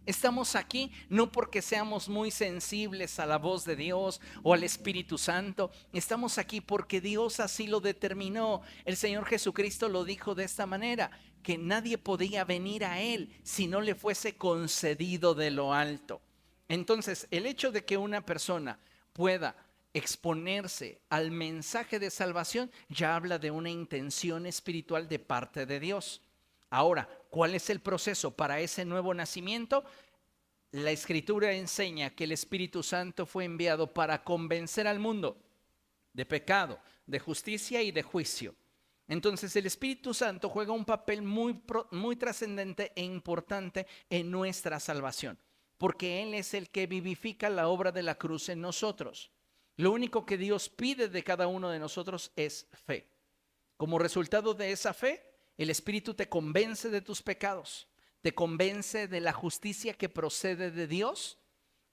Estamos aquí no porque seamos muy sensibles a la voz de Dios o al Espíritu Santo. Estamos aquí porque Dios así lo determinó. El Señor Jesucristo lo dijo de esta manera, que nadie podía venir a Él si no le fuese concedido de lo alto. Entonces, el hecho de que una persona pueda exponerse al mensaje de salvación ya habla de una intención espiritual de parte de Dios. Ahora, ¿cuál es el proceso para ese nuevo nacimiento? La Escritura enseña que el Espíritu Santo fue enviado para convencer al mundo de pecado, de justicia y de juicio. Entonces el Espíritu Santo juega un papel muy trascendente e importante en nuestra salvación, porque Él es el que vivifica la obra de la cruz en nosotros. Lo único que Dios pide de cada uno de nosotros es fe. Como resultado de esa fe, el Espíritu te convence de tus pecados, te convence de la justicia que procede de Dios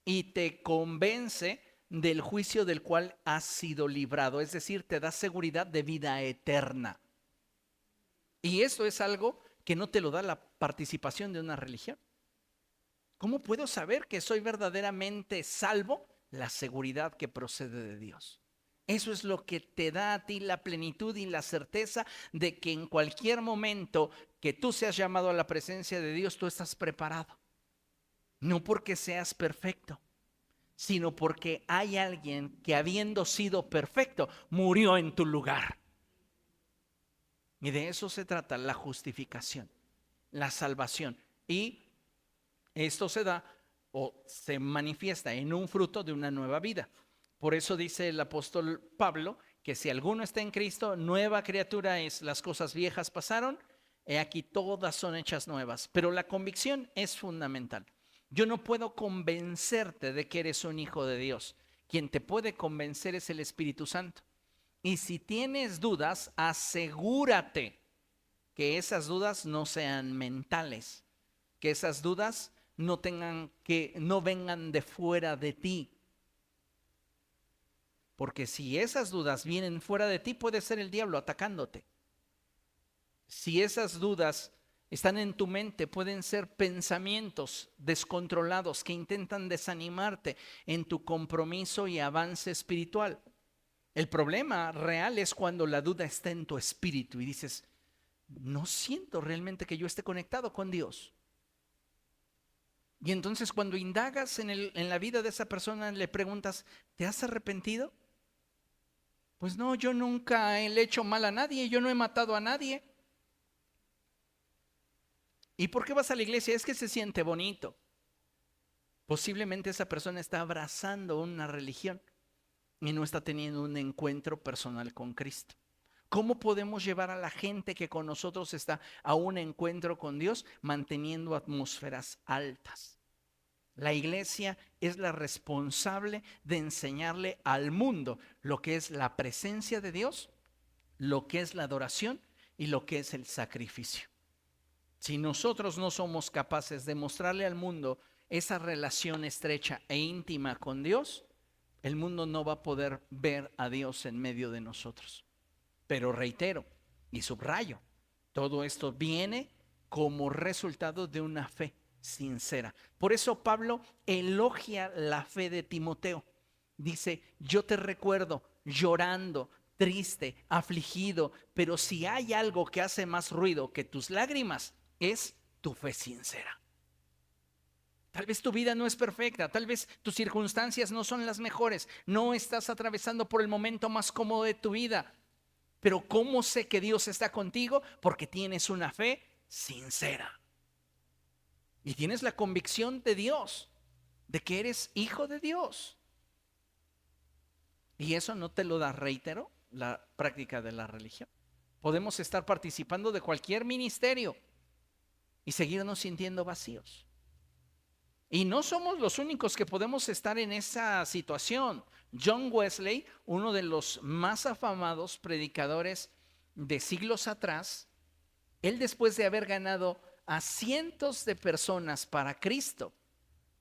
y te convence del juicio del cual has sido librado. Es decir, te da seguridad de vida eterna. Y esto es algo que no te lo da la participación de una religión. ¿Cómo puedo saber que soy verdaderamente salvo? La seguridad que procede de Dios. Eso es lo que te da a ti la plenitud y la certeza de que en cualquier momento que tú seas llamado a la presencia de Dios, tú estás preparado. No porque seas perfecto, sino porque hay alguien que, habiendo sido perfecto, murió en tu lugar. Y de eso se trata la justificación, la salvación. Y esto se da o se manifiesta en un fruto de una nueva vida. Por eso dice el apóstol Pablo que si alguno está en Cristo, nueva criatura es. Las cosas viejas pasaron, he aquí todas son hechas nuevas. Pero la convicción es fundamental. Yo no puedo convencerte de que eres un hijo de Dios. Quien te puede convencer es el Espíritu Santo. Y si tienes dudas, asegúrate que esas dudas no sean mentales, que esas dudas no vengan de fuera de ti. Porque si esas dudas vienen fuera de ti, puede ser el diablo atacándote. Si esas dudas están en tu mente, pueden ser pensamientos descontrolados que intentan desanimarte en tu compromiso y avance espiritual. El problema real es cuando la duda está en tu espíritu y dices, no siento realmente que yo esté conectado con Dios. Y entonces cuando indagas en la vida de esa persona, le preguntas, ¿te has arrepentido? Pues no, yo nunca le he hecho mal a nadie, yo no he matado a nadie. ¿Y por qué vas a la iglesia? Es que se siente bonito. Posiblemente esa persona está abrazando una religión y no está teniendo un encuentro personal con Cristo. ¿Cómo podemos llevar a la gente que con nosotros está a un encuentro con Dios manteniendo atmósferas altas? La iglesia es la responsable de enseñarle al mundo lo que es la presencia de Dios, lo que es la adoración y lo que es el sacrificio. Si nosotros no somos capaces de mostrarle al mundo esa relación estrecha e íntima con Dios, el mundo no va a poder ver a Dios en medio de nosotros. Pero reitero y subrayo, todo esto viene como resultado de una fe sincera. Por eso Pablo elogia la fe de Timoteo. Dice, yo te recuerdo llorando, triste, afligido, pero si hay algo que hace más ruido que tus lágrimas, es tu fe sincera. Tal vez tu vida no es perfecta, tal vez tus circunstancias no son las mejores, no estás atravesando por el momento más cómodo de tu vida. Pero ¿cómo sé que Dios está contigo? Porque tienes una fe sincera. Y tienes la convicción de Dios, de que eres hijo de Dios. Y eso no te lo da, reitero, la práctica de la religión. Podemos estar participando de cualquier ministerio y seguirnos sintiendo vacíos. Y no somos los únicos que podemos estar en esa situación. John Wesley, uno de los más afamados predicadores de siglos atrás, él, después de haber ganado a cientos de personas para Cristo,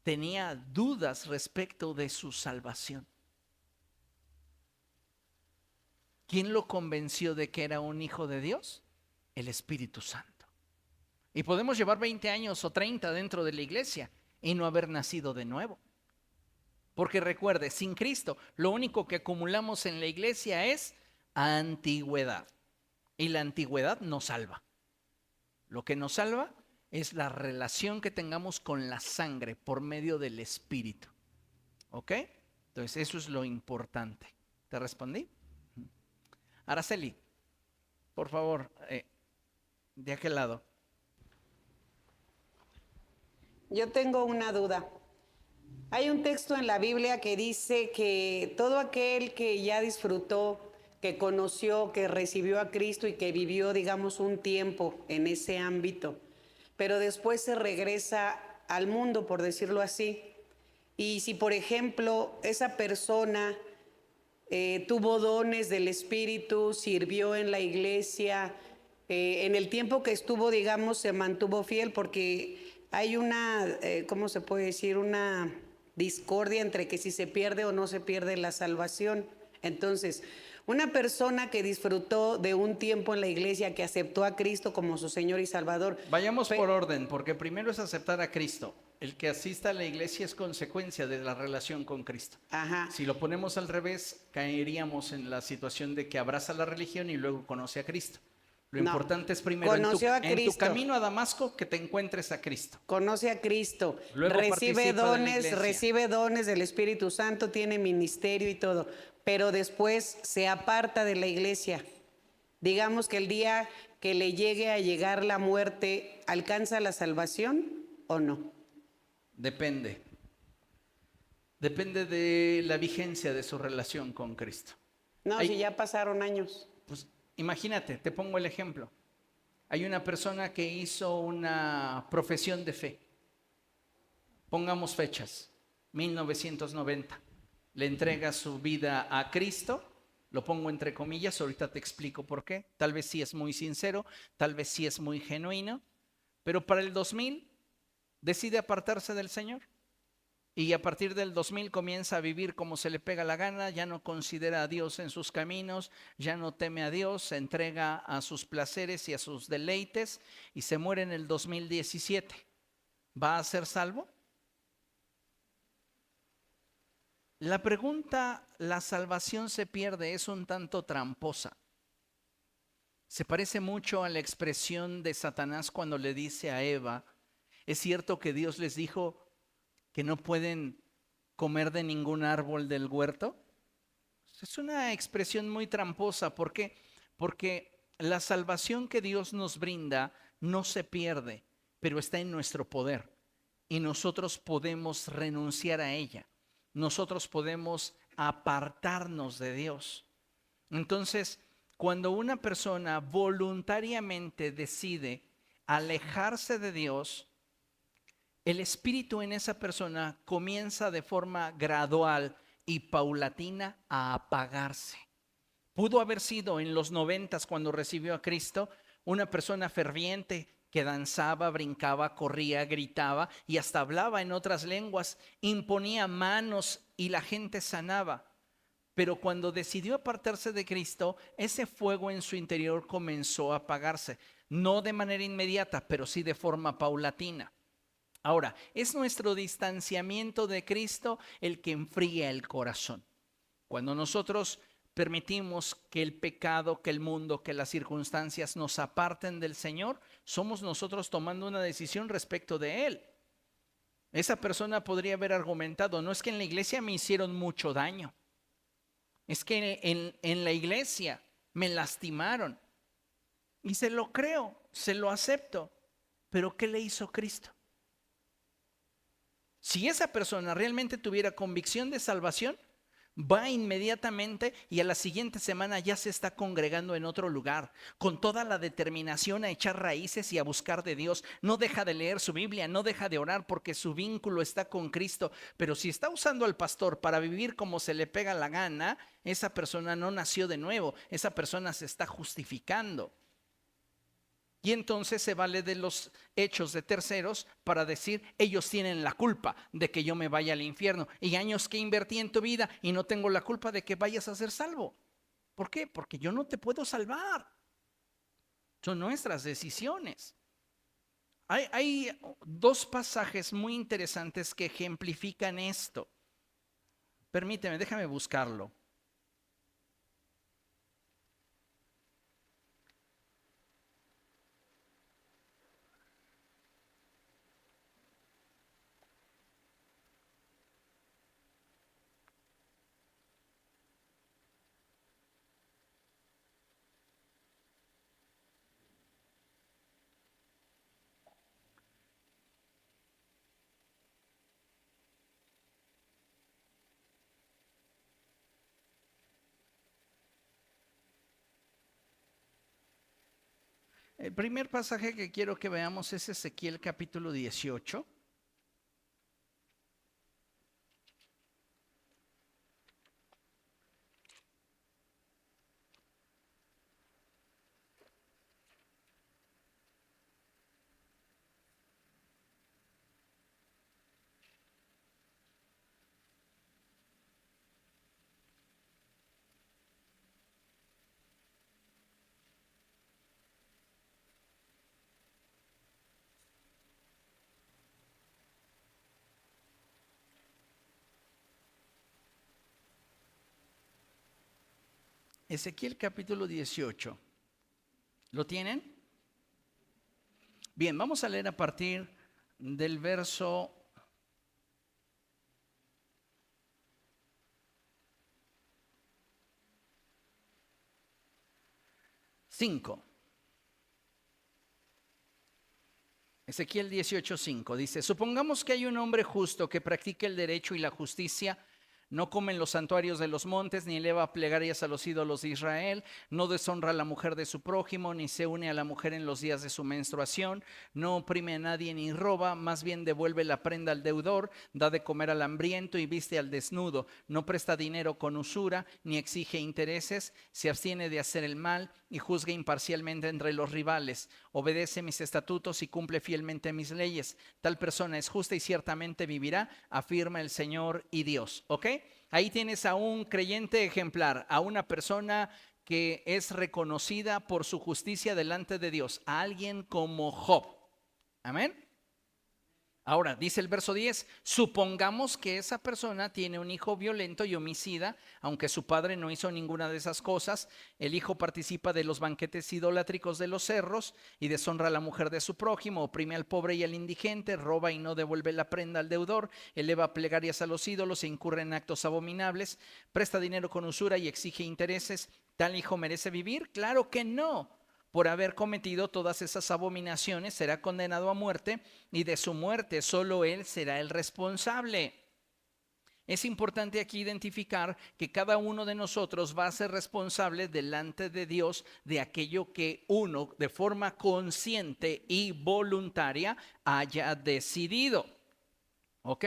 tenía dudas respecto de su salvación. ¿Quién lo convenció de que era un hijo de Dios? El Espíritu Santo. Y podemos llevar 20 años o 30 dentro de la iglesia y no haber nacido de nuevo. Porque recuerde, sin Cristo, lo único que acumulamos en la iglesia es antigüedad. Y la antigüedad no salva. Lo que nos salva es la relación que tengamos con la sangre por medio del Espíritu. ¿Ok? Entonces, eso es lo importante. ¿Te respondí? Araceli, por favor, de aquel lado. Yo tengo una duda. Hay un texto en la Biblia que dice que todo aquel que ya disfrutó, que conoció, que recibió a Cristo y que vivió, digamos, un tiempo en ese ámbito, pero después se regresa al mundo, por decirlo así. Y si, por ejemplo, esa persona tuvo dones del Espíritu, sirvió en la iglesia, en el tiempo que estuvo, digamos, se mantuvo fiel, porque hay una, ¿cómo se puede decir? Una discordia entre que si se pierde o no se pierde la salvación. Entonces, una persona que disfrutó de un tiempo en la iglesia, que aceptó a Cristo como su Señor y Salvador. Vayamos por orden, porque primero es aceptar a Cristo. El que asista a la iglesia es consecuencia de la relación con Cristo. Ajá. Si lo ponemos al revés, caeríamos en la situación de que abraza la religión y luego conoce a Cristo. Lo No, importante es primero en tu Cristo. camino a Damasco que te encuentres a Cristo. Conoce a Cristo, Luego recibe participa de la iglesia. recibe dones del Espíritu Santo, tiene ministerio y todo, pero después se aparta de la iglesia. Digamos que el día que le llegue a llegar la muerte, ¿alcanza la salvación o no? Depende. Depende de la vigencia de su relación con Cristo. No, si ya pasaron años. Pues imagínate, te pongo el ejemplo. Hay una persona que hizo una profesión de fe. Pongamos fechas. 1990. Le entrega su vida a Cristo. Lo pongo entre comillas, ahorita te explico por qué. Tal vez sí es muy sincero, tal vez sí es muy genuino. Pero para el 2000 decide apartarse del Señor. Y a partir del 2000 comienza a vivir como se le pega la gana, ya no considera a Dios en sus caminos, ya no teme a Dios, se entrega a sus placeres y a sus deleites y se muere en el 2017. ¿Va a ser salvo? La pregunta, ¿la salvación se pierde?, es un tanto tramposa. Se parece mucho a la expresión de Satanás cuando le dice a Eva, ¿es cierto que Dios les dijo que no pueden comer de ningún árbol del huerto? Es una expresión muy tramposa. ¿Por qué? Porque la salvación que Dios nos brinda no se pierde, pero está en nuestro poder y nosotros podemos renunciar a ella. Nosotros podemos apartarnos de Dios. Entonces, cuando una persona voluntariamente decide alejarse de Dios, el espíritu en esa persona comienza de forma gradual y paulatina a apagarse. Pudo haber sido en los 90 cuando recibió a Cristo una persona ferviente que danzaba, brincaba, corría, gritaba y hasta hablaba en otras lenguas, imponía manos y la gente sanaba. Pero cuando decidió apartarse de Cristo, ese fuego en su interior comenzó a apagarse, no de manera inmediata, pero sí de forma paulatina. Ahora, es nuestro distanciamiento de Cristo el que enfría el corazón. Cuando nosotros permitimos que el pecado, que el mundo, que las circunstancias nos aparten del Señor, somos nosotros tomando una decisión respecto de Él. Esa persona podría haber argumentado, no es que en la iglesia me hicieron mucho daño, es que en la iglesia me lastimaron. Y se lo creo, se lo acepto, pero ¿qué le hizo Cristo? Si esa persona realmente tuviera convicción de salvación, Va inmediatamente y a la siguiente semana ya se está congregando en otro lugar, con toda la determinación a echar raíces y a buscar de Dios. No deja de leer su Biblia, no deja de orar porque su vínculo está con Cristo. Pero si está usando al pastor para vivir como se le pega la gana, esa persona no nació de nuevo, esa persona se está justificando. Y entonces se vale de los hechos de terceros para decir, ellos tienen la culpa de que yo me vaya al infierno. Y años que invertí en tu vida y no tengo la culpa de que vayas a ser salvo. ¿Por qué? Porque yo no te puedo salvar. Son nuestras decisiones. Hay dos pasajes muy interesantes que ejemplifican esto. Permíteme, déjame buscarlo. El primer pasaje que quiero que veamos es Ezequiel capítulo 18. Ezequiel capítulo 18. ¿Lo tienen? Bien, vamos a leer a partir del verso 5. Ezequiel 18:5 dice, supongamos que hay un hombre justo que practique el derecho y la justicia, no come en los santuarios de los montes, ni eleva plegarias a los ídolos de Israel, no deshonra a la mujer de su prójimo, ni se une a la mujer en los días de su menstruación, no oprime a nadie ni roba, más bien devuelve la prenda al deudor, da de comer al hambriento y viste al desnudo, no presta dinero con usura, ni exige intereses, se abstiene de hacer el mal y juzga imparcialmente entre los rivales, obedece mis estatutos y cumple fielmente mis leyes. Tal persona es justa y ciertamente vivirá, afirma el Señor y Dios. ¿Ok? Ahí tienes a un creyente ejemplar, a una persona que es reconocida por su justicia delante de Dios, a alguien como Job. Amén. Ahora, dice el verso 10, supongamos que esa persona tiene un hijo violento y homicida, aunque su padre no hizo ninguna de esas cosas. El hijo participa de los banquetes idolátricos de los cerros y deshonra a la mujer de su prójimo, oprime al pobre y al indigente, roba y no devuelve la prenda al deudor, eleva plegarias a los ídolos e incurre en actos abominables, presta dinero con usura y exige intereses. ¿Tal hijo merece vivir? Claro que no. Por haber cometido todas esas abominaciones será condenado a muerte y de su muerte solo él será el responsable. Es importante aquí identificar que cada uno de nosotros va a ser responsable delante de Dios de aquello que uno de forma consciente y voluntaria haya decidido. ¿Ok?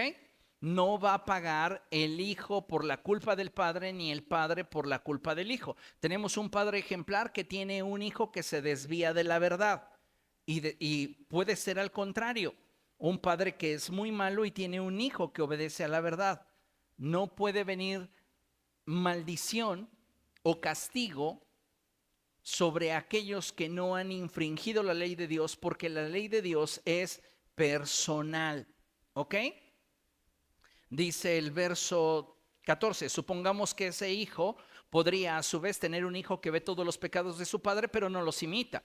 No va a pagar el hijo por la culpa del padre ni el padre por la culpa del hijo. Tenemos un padre ejemplar que tiene un hijo que se desvía de la verdad y puede ser al contrario, un padre que es muy malo y tiene un hijo que obedece a la verdad. No puede venir maldición o castigo sobre aquellos que no han infringido la ley de Dios, porque la ley de Dios es personal. ¿Ok? Dice el verso 14, supongamos que ese hijo podría a su vez tener un hijo que ve todos los pecados de su padre, pero no los imita.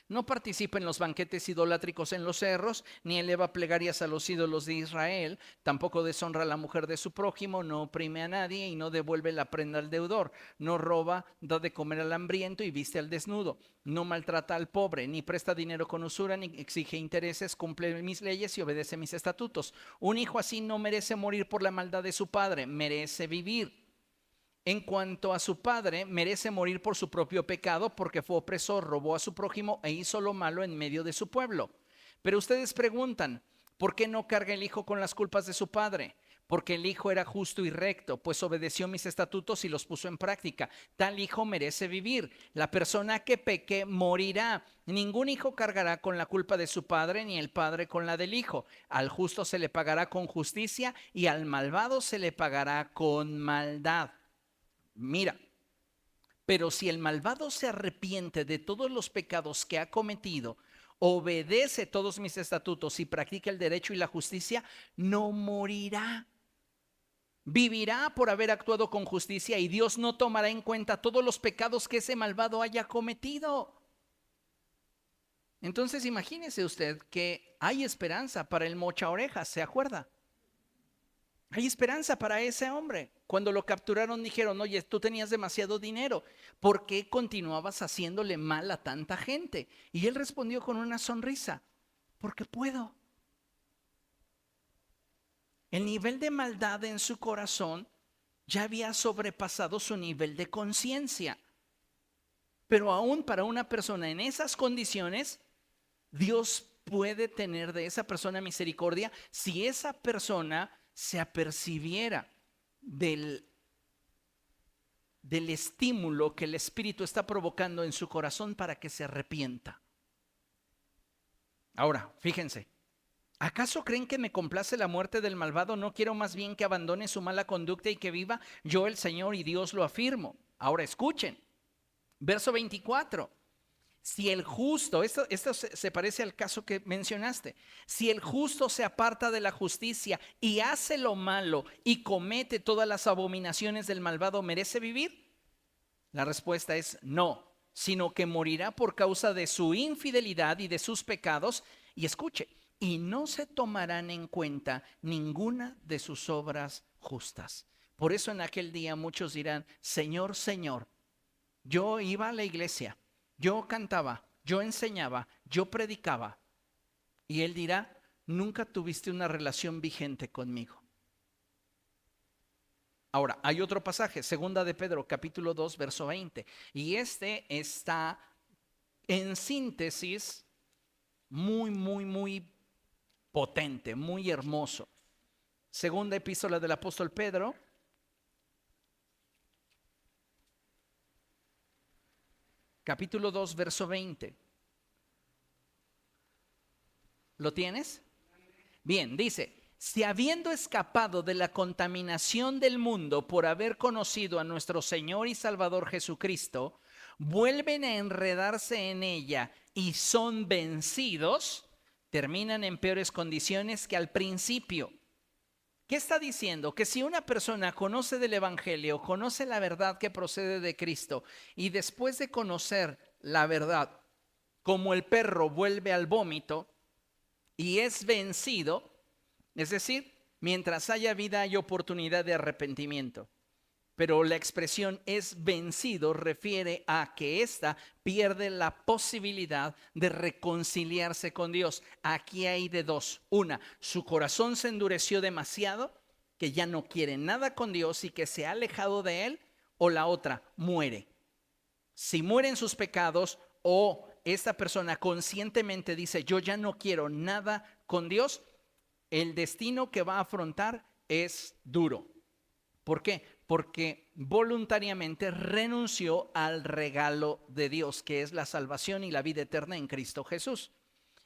No participa en los banquetes idolátricos en los cerros, ni eleva plegarias a los ídolos de Israel, tampoco deshonra a la mujer de su prójimo, no oprime a nadie y no devuelve la prenda al deudor, no roba, da de comer al hambriento y viste al desnudo, no maltrata al pobre, ni presta dinero con usura, ni exige intereses, cumple mis leyes y obedece mis estatutos. Un hijo así no merece morir por la maldad de su padre, merece vivir. En cuanto a su padre, merece morir por su propio pecado, porque fue opresor, robó a su prójimo e hizo lo malo en medio de su pueblo. Pero ustedes preguntan, ¿por qué no carga el hijo con las culpas de su padre? Porque el hijo era justo y recto, pues obedeció mis estatutos y los puso en práctica. Tal hijo merece vivir. La persona que peque morirá. Ningún hijo cargará con la culpa de su padre, ni el padre con la del hijo. Al justo se le pagará con justicia y al malvado se le pagará con maldad. Mira, pero si el malvado se arrepiente de todos los pecados que ha cometido, obedece todos mis estatutos y practica el derecho y la justicia, no morirá. Vivirá por haber actuado con justicia y Dios no tomará en cuenta todos los pecados que ese malvado haya cometido. Entonces imagínese usted que hay esperanza para el mocha orejas, ¿se acuerda? Hay esperanza para ese hombre. Cuando lo capturaron dijeron, oye, tú tenías demasiado dinero, ¿por qué continuabas haciéndole mal a tanta gente? Y él respondió con una sonrisa, porque puedo. El nivel de maldad en su corazón ya había sobrepasado su nivel de conciencia. Pero aún para una persona en esas condiciones, Dios puede tener de esa persona misericordia si esa persona se apercibiera del estímulo que el Espíritu está provocando en su corazón para que se arrepienta. Ahora, fíjense, ¿acaso creen que me complace la muerte del malvado? No quiero más bien que abandone su mala conducta y que viva. Yo, el Señor y Dios, lo afirmo. Ahora escuchen, verso 24. Si el justo, esto se parece al caso que mencionaste, si el justo se aparta de la justicia y hace lo malo y comete todas las abominaciones del malvado, ¿merece vivir? La respuesta es no, sino que morirá por causa de su infidelidad y de sus pecados. Y escuche, y no se tomarán en cuenta ninguna de sus obras justas. Por eso en aquel día muchos dirán, Señor, Señor, yo iba a la iglesia, yo cantaba, yo enseñaba, yo predicaba. Y él dirá, nunca tuviste una relación vigente conmigo. Ahora, hay otro pasaje, segunda de Pedro, capítulo 2, verso 20. Y este está en síntesis muy potente, muy hermoso. Segunda epístola del apóstol Pedro, capítulo 2, verso 20. ¿Lo tienes? Bien, dice, si habiendo escapado de la contaminación del mundo por haber conocido a nuestro Señor y Salvador Jesucristo, vuelven a enredarse en ella y son vencidos, terminan en peores condiciones que al principio. ¿Qué está diciendo? Que si una persona conoce del Evangelio, conoce la verdad que procede de Cristo y después de conocer la verdad, como el perro vuelve al vómito y es vencido, es decir, mientras haya vida hay oportunidad de arrepentimiento. Pero la expresión es vencido refiere a que ésta pierde la posibilidad de reconciliarse con Dios. Aquí hay de dos. Una, su corazón se endureció demasiado, que ya no quiere nada con Dios y que se ha alejado de Él. O la otra, muere. Si muere en sus pecados o esta persona conscientemente dice, yo ya no quiero nada con Dios, el destino que va a afrontar es duro. ¿Por qué? Porque voluntariamente renunció al regalo de Dios, que es la salvación y la vida eterna en Cristo Jesús.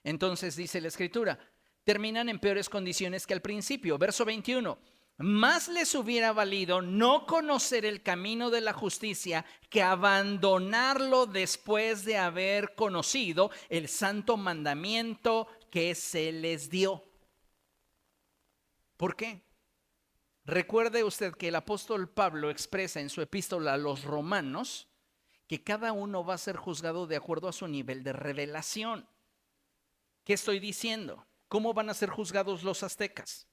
Entonces dice la Escritura, terminan en peores condiciones que al principio. Verso 21, más les hubiera valido no conocer el camino de la justicia que abandonarlo después de haber conocido el santo mandamiento que se les dio. ¿Por qué? Recuerde usted que el apóstol Pablo expresa en su epístola a los romanos que cada uno va a ser juzgado de acuerdo a su nivel de revelación. ¿Qué estoy diciendo? ¿Cómo van a ser juzgados los aztecas,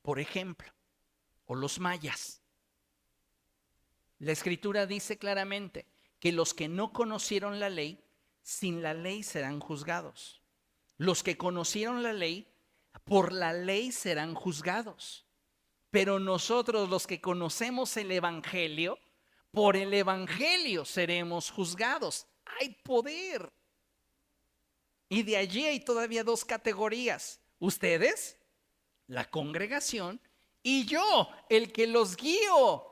por ejemplo, o los mayas? La Escritura dice claramente que los que no conocieron la ley, sin la ley serán juzgados. Los que conocieron la ley, por la ley serán juzgados. Pero nosotros, los que conocemos el Evangelio, por el Evangelio seremos juzgados. Hay poder. Y de allí hay todavía dos categorías. Ustedes, la congregación, y yo, el que los guío.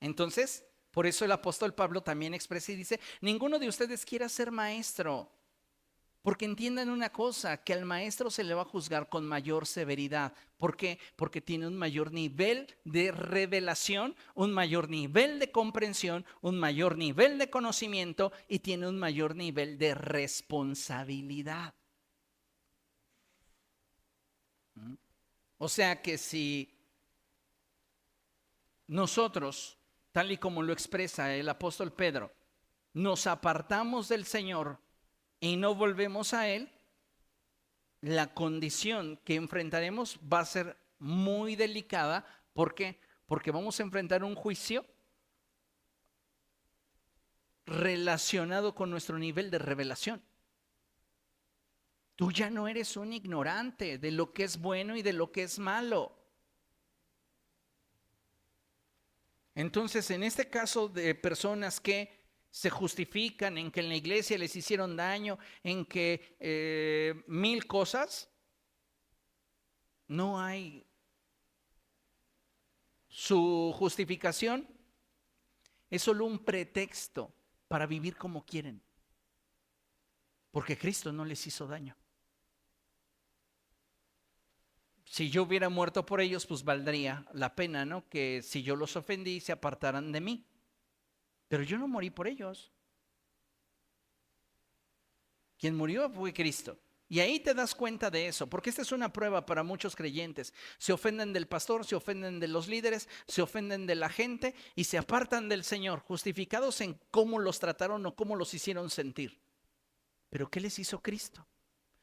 Entonces, por eso el apóstol Pablo también expresa y dice, ninguno de ustedes quiera ser maestro. Porque entiendan una cosa, que al maestro se le va a juzgar con mayor severidad. ¿Por qué? Porque tiene un mayor nivel de revelación, un mayor nivel de comprensión, un mayor nivel de conocimiento y tiene un mayor nivel de responsabilidad. O sea que si nosotros, tal y como lo expresa el apóstol Pedro, nos apartamos del Señor y no volvemos a Él, la condición que enfrentaremos va a ser muy delicada. ¿Por qué? Porque vamos a enfrentar un juicio relacionado con nuestro nivel de revelación. Tú ya no eres un ignorante de lo que es bueno y de lo que es malo. Entonces, en este caso de personas que se justifican en que en la iglesia les hicieron daño, en que 1000 cosas, no hay su justificación, es solo un pretexto para vivir como quieren, porque Cristo no les hizo daño. Si yo hubiera muerto por ellos, pues valdría la pena, ¿no? Que si yo los ofendí, se apartaran de mí. Pero yo no morí por ellos. Quien murió fue Cristo. Y ahí te das cuenta de eso, porque esta es una prueba para muchos creyentes. Se ofenden del pastor, se ofenden de los líderes, se ofenden de la gente y se apartan del Señor, justificados en cómo los trataron o cómo los hicieron sentir. ¿Pero qué les hizo Cristo?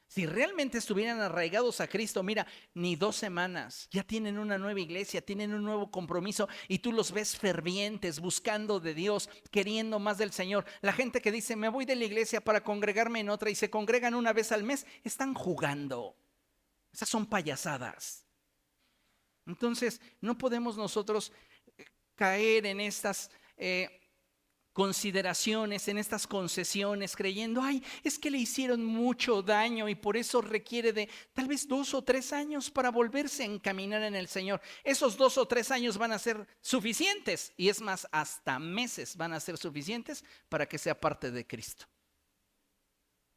Si realmente estuvieran arraigados a Cristo, mira, ni 2 semanas, ya tienen una nueva iglesia, tienen un nuevo compromiso y tú los ves fervientes, buscando de Dios, queriendo más del Señor. La gente que dice, me voy de la iglesia para congregarme en otra y se congregan una vez al mes, están jugando. Esas son payasadas. Entonces, no podemos nosotros caer en estas consideraciones, en estas concesiones, creyendo, ay, es que le hicieron mucho daño y por eso requiere de tal vez 2 o 3 años para volverse a encaminar en el Señor. Esos 2 o 3 años van a ser suficientes y es más, hasta meses van a ser suficientes para que sea parte de Cristo.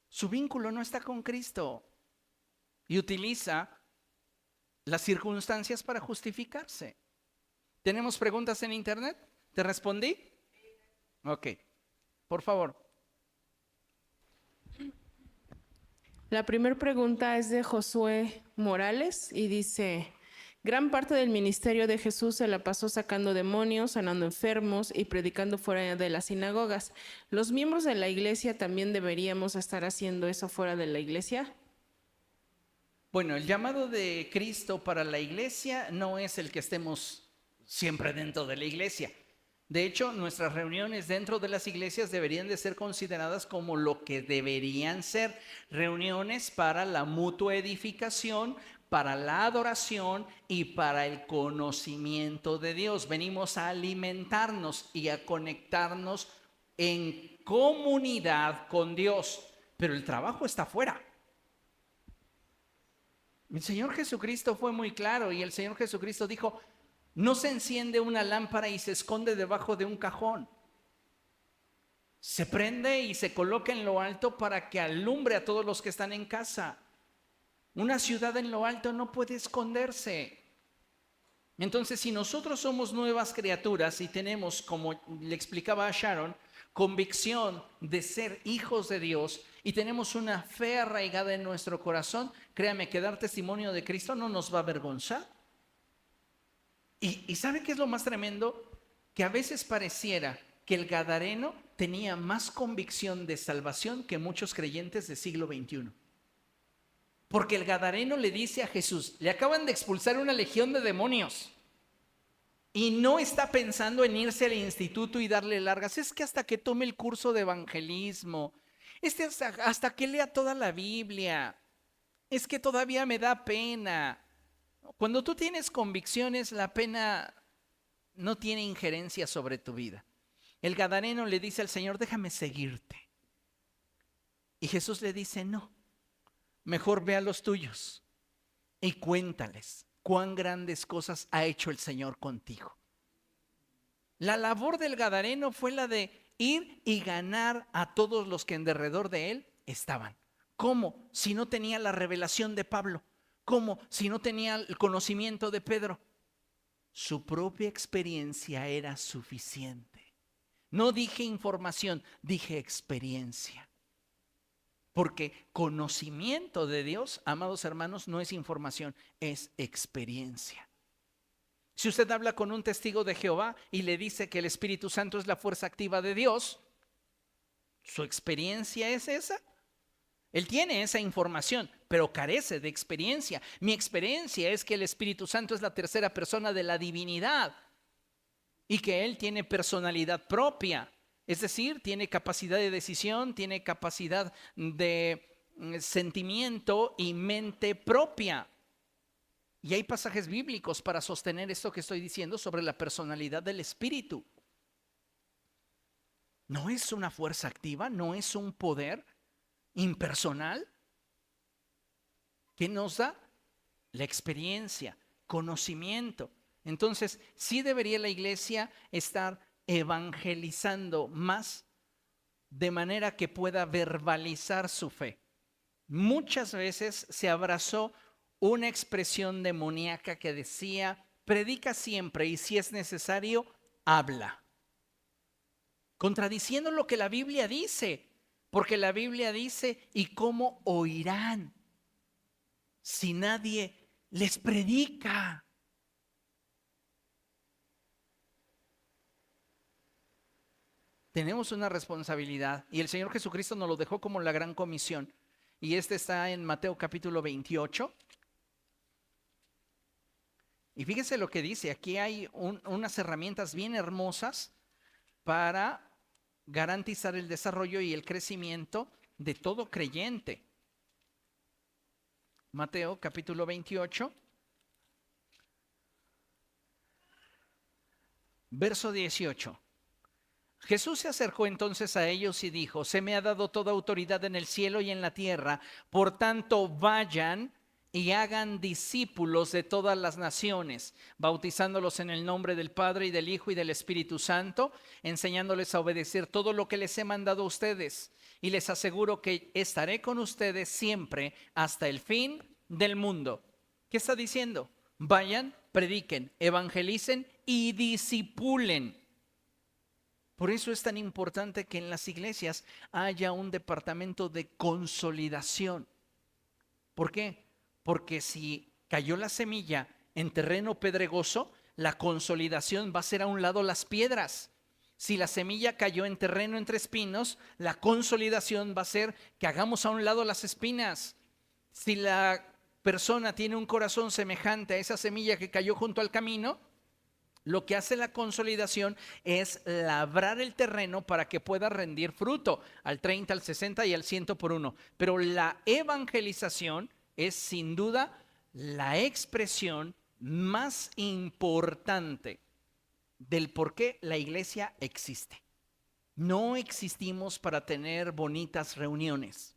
Su vínculo no está con Cristo y utiliza las circunstancias para justificarse. ¿Tenemos preguntas en internet? ¿Te respondí? Ok, por favor. La primera pregunta es de Josué Morales y dice, gran parte del ministerio de Jesús se la pasó sacando demonios, sanando enfermos y predicando fuera de las sinagogas. ¿Los miembros de la iglesia también deberíamos estar haciendo eso fuera de la iglesia? Bueno, el llamado de Cristo para la iglesia no es el que estemos siempre dentro de la iglesia. De hecho, nuestras reuniones dentro de las iglesias deberían de ser consideradas como lo que deberían ser, reuniones para la mutua edificación, para la adoración y para el conocimiento de Dios. Venimos a alimentarnos y a conectarnos en comunidad con Dios, pero el trabajo está afuera. El Señor Jesucristo fue muy claro y el Señor Jesucristo dijo, no se enciende una lámpara y se esconde debajo de un cajón. Se prende y se coloca en lo alto para que alumbre a todos los que están en casa. Una ciudad en lo alto no puede esconderse. Entonces, si nosotros somos nuevas criaturas y tenemos, como le explicaba a Sharon, convicción de ser hijos de Dios y tenemos una fe arraigada en nuestro corazón, créame que dar testimonio de Cristo no nos va a avergonzar. ¿Y sabe qué es lo más tremendo? Que a veces pareciera que el gadareno tenía más convicción de salvación que muchos creyentes del siglo XXI. Porque el gadareno le dice a Jesús, le acaban de expulsar una legión de demonios. Y no está pensando en irse al instituto y darle largas. Es que hasta que tome el curso de evangelismo, hasta que lea toda la Biblia, es que todavía me da pena. Cuando tú tienes convicciones, la pena no tiene injerencia sobre tu vida. El gadareno le dice al Señor, déjame seguirte. Y Jesús le dice, no, mejor ve a los tuyos y cuéntales cuán grandes cosas ha hecho el Señor contigo. La labor del gadareno fue la de ir y ganar a todos los que en derredor de él estaban. ¿Cómo? Si no tenía la revelación de Pablo. ¿Cómo? Si no tenía el conocimiento de Pedro. Su propia experiencia era suficiente. No dije información, dije experiencia. Porque conocimiento de Dios, amados hermanos, no es información, es experiencia. Si usted habla con un testigo de Jehová y le dice que el Espíritu Santo es la fuerza activa de Dios, ¿su experiencia es esa? Él tiene esa información, pero carece de experiencia. Mi experiencia es que el Espíritu Santo es la tercera persona de la divinidad y que Él tiene personalidad propia. Es decir, tiene capacidad de decisión, tiene capacidad de sentimiento y mente propia. Y hay pasajes bíblicos para sostener esto que estoy diciendo sobre la personalidad del Espíritu. No es una fuerza activa, no es un poder impersonal que nos da la experiencia, conocimiento. Entonces, sí debería la iglesia estar evangelizando más de manera que pueda verbalizar su fe. Muchas veces se abrazó una expresión demoníaca que decía, predica siempre y si es necesario, habla. Contradiciendo lo que la Biblia dice, porque la Biblia dice, ¿y cómo oirán si nadie les predica? Tenemos una responsabilidad y el Señor Jesucristo nos lo dejó como la gran comisión. Y está en Mateo capítulo 28. Y fíjese lo que dice, aquí hay unas herramientas bien hermosas para garantizar el desarrollo y el crecimiento de todo creyente. Mateo capítulo 28, verso 18. Jesús se acercó entonces a ellos y dijo, se me ha dado toda autoridad en el cielo y en la tierra, por tanto vayan y hagan discípulos de todas las naciones, bautizándolos en el nombre del Padre y del Hijo y del Espíritu Santo, enseñándoles a obedecer todo lo que les he mandado a ustedes. Y les aseguro que estaré con ustedes siempre hasta el fin del mundo. ¿Qué está diciendo? Vayan, prediquen, evangelicen y discipulen. Por eso es tan importante que en las iglesias haya un departamento de consolidación. ¿Por qué? Porque si cayó la semilla en terreno pedregoso, la consolidación va a ser a un lado las piedras. Si la semilla cayó en terreno entre espinos, la consolidación va a ser que hagamos a un lado las espinas. Si la persona tiene un corazón semejante a esa semilla que cayó junto al camino, lo que hace la consolidación es labrar el terreno para que pueda rendir fruto al 30, al 60 y al 100 por uno. Pero la evangelización es sin duda la expresión más importante del por qué la iglesia existe. No existimos para tener bonitas reuniones.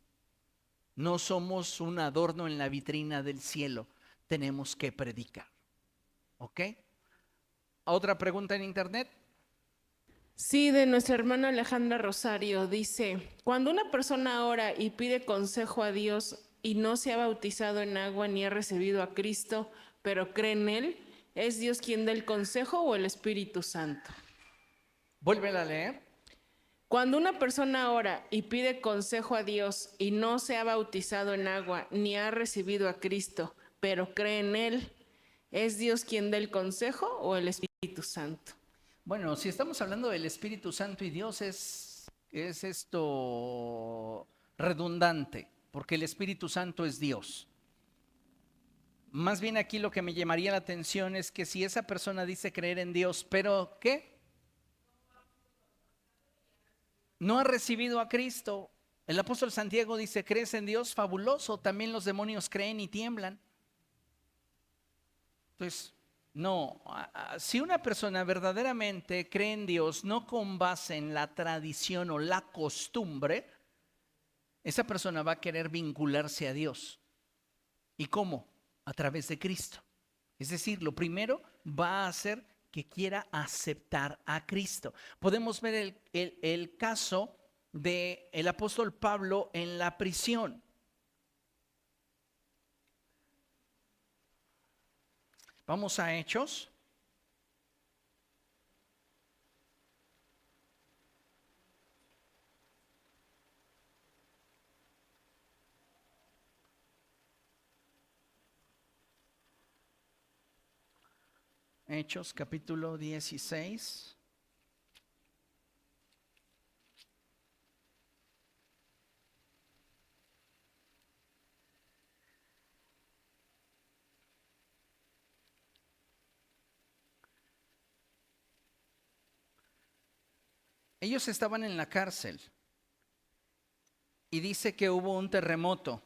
No somos un adorno en la vitrina del cielo. Tenemos que predicar. ¿Ok? ¿Otra pregunta en internet? Sí, de nuestra hermana Alejandra Rosario, dice, cuando una persona ora y pide consejo a Dios y no se ha bautizado en agua ni ha recibido a Cristo, pero cree en Él, ¿es Dios quien da el consejo o el Espíritu Santo? Vuélvela a leer. Cuando una persona ora y pide consejo a Dios y no se ha bautizado en agua ni ha recibido a Cristo, pero cree en Él, ¿es Dios quien da el consejo o el Espíritu Santo? Bueno, si estamos hablando del Espíritu Santo y Dios, es es esto redundante, porque el Espíritu Santo es Dios. Más bien aquí lo que me llamaría la atención es que si esa persona dice creer en Dios, pero ¿qué? No ha recibido a Cristo. El apóstol Santiago dice, ¿crees en Dios? Fabuloso, también los demonios creen y tiemblan. Entonces, no, si una persona verdaderamente cree en Dios, no con base en la tradición o la costumbre, esa persona va a querer vincularse a Dios. ¿Y cómo? A través de Cristo. Es decir, lo primero va a ser que quiera aceptar a Cristo. Podemos ver el caso del apóstol Pablo en la prisión. Vamos a Hechos. Hechos capítulo 16. Ellos estaban en la cárcel y dice que hubo un terremoto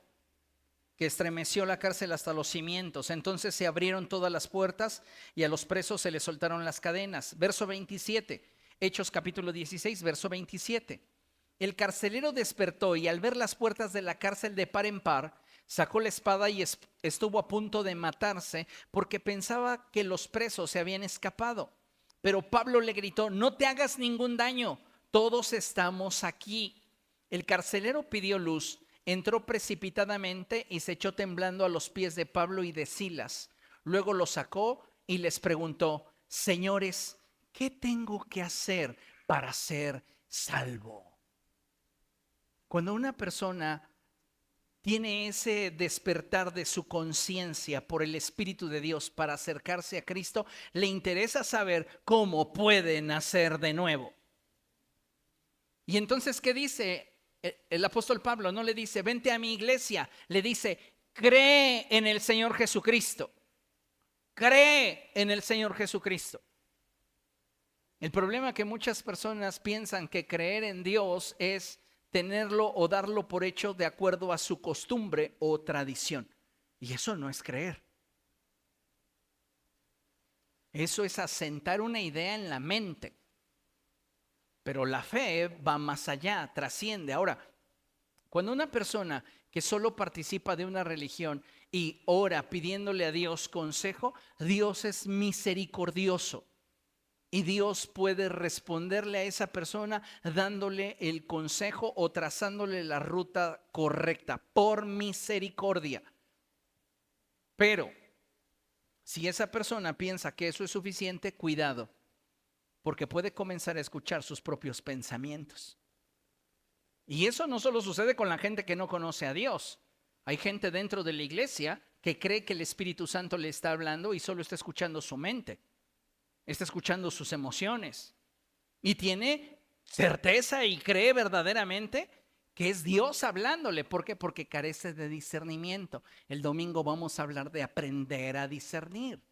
que estremeció la cárcel hasta los cimientos. Entonces se abrieron todas las puertas y a los presos se les soltaron las cadenas. Verso 27, Hechos capítulo 16, verso 27. El carcelero despertó y al ver las puertas de la cárcel de par en par, sacó la espada y estuvo a punto de matarse porque pensaba que los presos se habían escapado. Pero Pablo le gritó, no te hagas ningún daño, todos estamos aquí. El carcelero pidió luz, entró precipitadamente y se echó temblando a los pies de Pablo y de Silas. Luego los sacó y les preguntó, señores, ¿qué tengo que hacer para ser salvo? Cuando una persona tiene ese despertar de su conciencia por el Espíritu de Dios para acercarse a Cristo, le interesa saber cómo puede nacer de nuevo. Y entonces, ¿qué dice el apóstol Pablo? No le dice, vente a mi iglesia, le dice, cree en el Señor Jesucristo. Cree en el Señor Jesucristo. El problema es que muchas personas piensan que creer en Dios es tenerlo o darlo por hecho de acuerdo a su costumbre o tradición. Y eso no es creer. Eso es asentar una idea en la mente. Pero la fe va más allá, trasciende. Ahora, cuando una persona que solo participa de una religión y ora pidiéndole a Dios consejo, Dios es misericordioso. Y Dios puede responderle a esa persona dándole el consejo o trazándole la ruta correcta por misericordia. Pero si esa persona piensa que eso es suficiente, cuidado, porque puede comenzar a escuchar sus propios pensamientos. Y eso no solo sucede con la gente que no conoce a Dios. Hay gente dentro de la iglesia que cree que el Espíritu Santo le está hablando y solo está escuchando su mente. Está escuchando sus emociones y tiene certeza y cree verdaderamente que es Dios hablándole. ¿Por qué? Porque carece de discernimiento. El domingo vamos a hablar de aprender a discernir.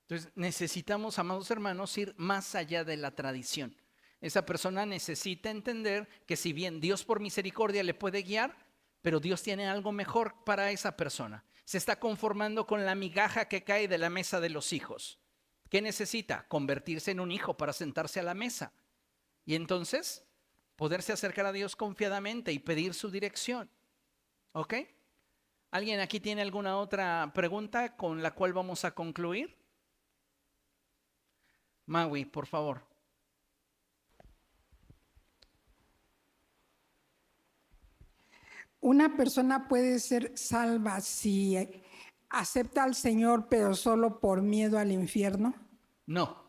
Entonces necesitamos, amados hermanos, ir más allá de la tradición. Esa persona necesita entender que si bien Dios por misericordia le puede guiar, pero Dios tiene algo mejor para esa persona. Se está conformando con la migaja que cae de la mesa de los hijos. ¿Qué necesita? Convertirse en un hijo para sentarse a la mesa. Y entonces poderse acercar a Dios confiadamente y pedir su dirección. ¿Ok? ¿Alguien aquí tiene alguna otra pregunta con la cual vamos a concluir? Maui, por favor. Una persona puede ser salva si acepta al Señor, pero solo por miedo al infierno. No.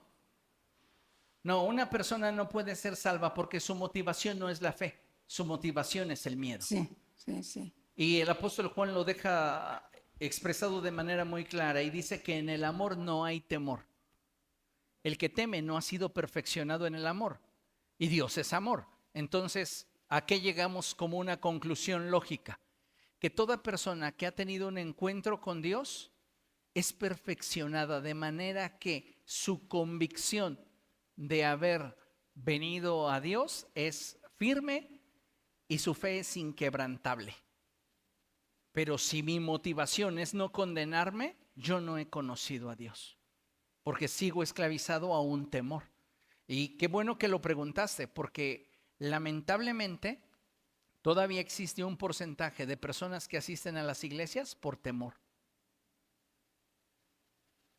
No, una persona no puede ser salva porque su motivación no es la fe, su motivación es el miedo. Sí, sí, sí. Y el apóstol Juan lo deja expresado de manera muy clara y dice que en el amor no hay temor. El que teme no ha sido perfeccionado en el amor. y Dios es amor. Entonces, ¿a qué llegamos como una conclusión lógica? Que toda persona que ha tenido un encuentro con Dios es perfeccionada de manera que su convicción de haber venido a Dios es firme y su fe es inquebrantable. Pero si mi motivación es no condenarme, yo no he conocido a Dios, porque sigo esclavizado a un temor. Y qué bueno que lo preguntaste, porque lamentablemente todavía existe un porcentaje de personas que asisten a las iglesias por temor.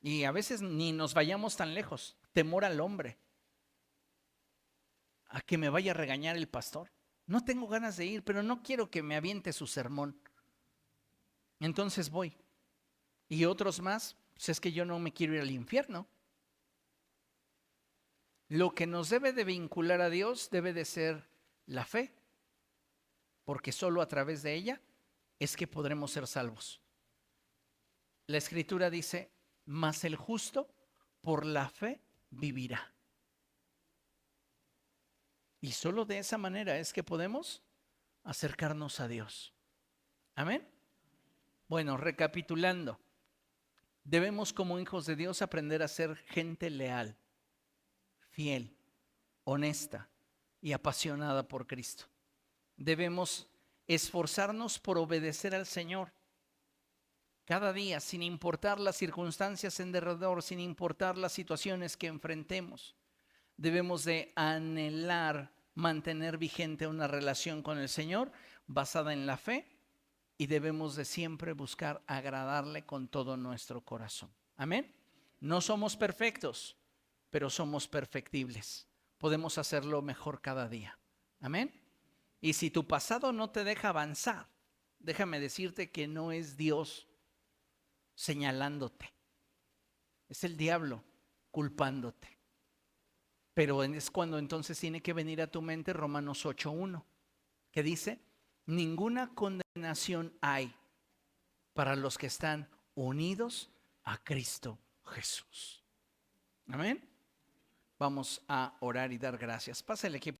Y a veces ni nos vayamos tan lejos, temor al hombre, a que me vaya a regañar el pastor. No tengo ganas de ir, pero no quiero que me aviente su sermón. Entonces voy. Y otros más, pues es que yo no me quiero ir al infierno. Lo que nos debe de vincular a Dios debe de ser la fe, porque solo a través de ella es que podremos ser salvos. La Escritura dice, mas el justo por la fe vivirá. Y solo de esa manera es que podemos acercarnos a Dios. Amén. Bueno, recapitulando, debemos como hijos de Dios aprender a ser gente leal, fiel, honesta y apasionada por Cristo. Debemos esforzarnos por obedecer al Señor cada día, sin importar las circunstancias en derredor, sin importar las situaciones que enfrentemos. Debemos de anhelar mantener vigente una relación con el Señor basada en la fe, y debemos de siempre buscar agradarle con todo nuestro corazón. Amén. No somos perfectos, pero somos perfectibles. Podemos hacerlo mejor cada día. Amén. Y si tu pasado no te deja avanzar, déjame decirte que no es Dios señalándote, es el diablo culpándote. Pero es cuando entonces tiene que venir a tu mente Romanos 8:1, que dice, ninguna condenación hay para los que están unidos a Cristo Jesús. Amén. Vamos a orar y dar gracias. Pasa el equipo.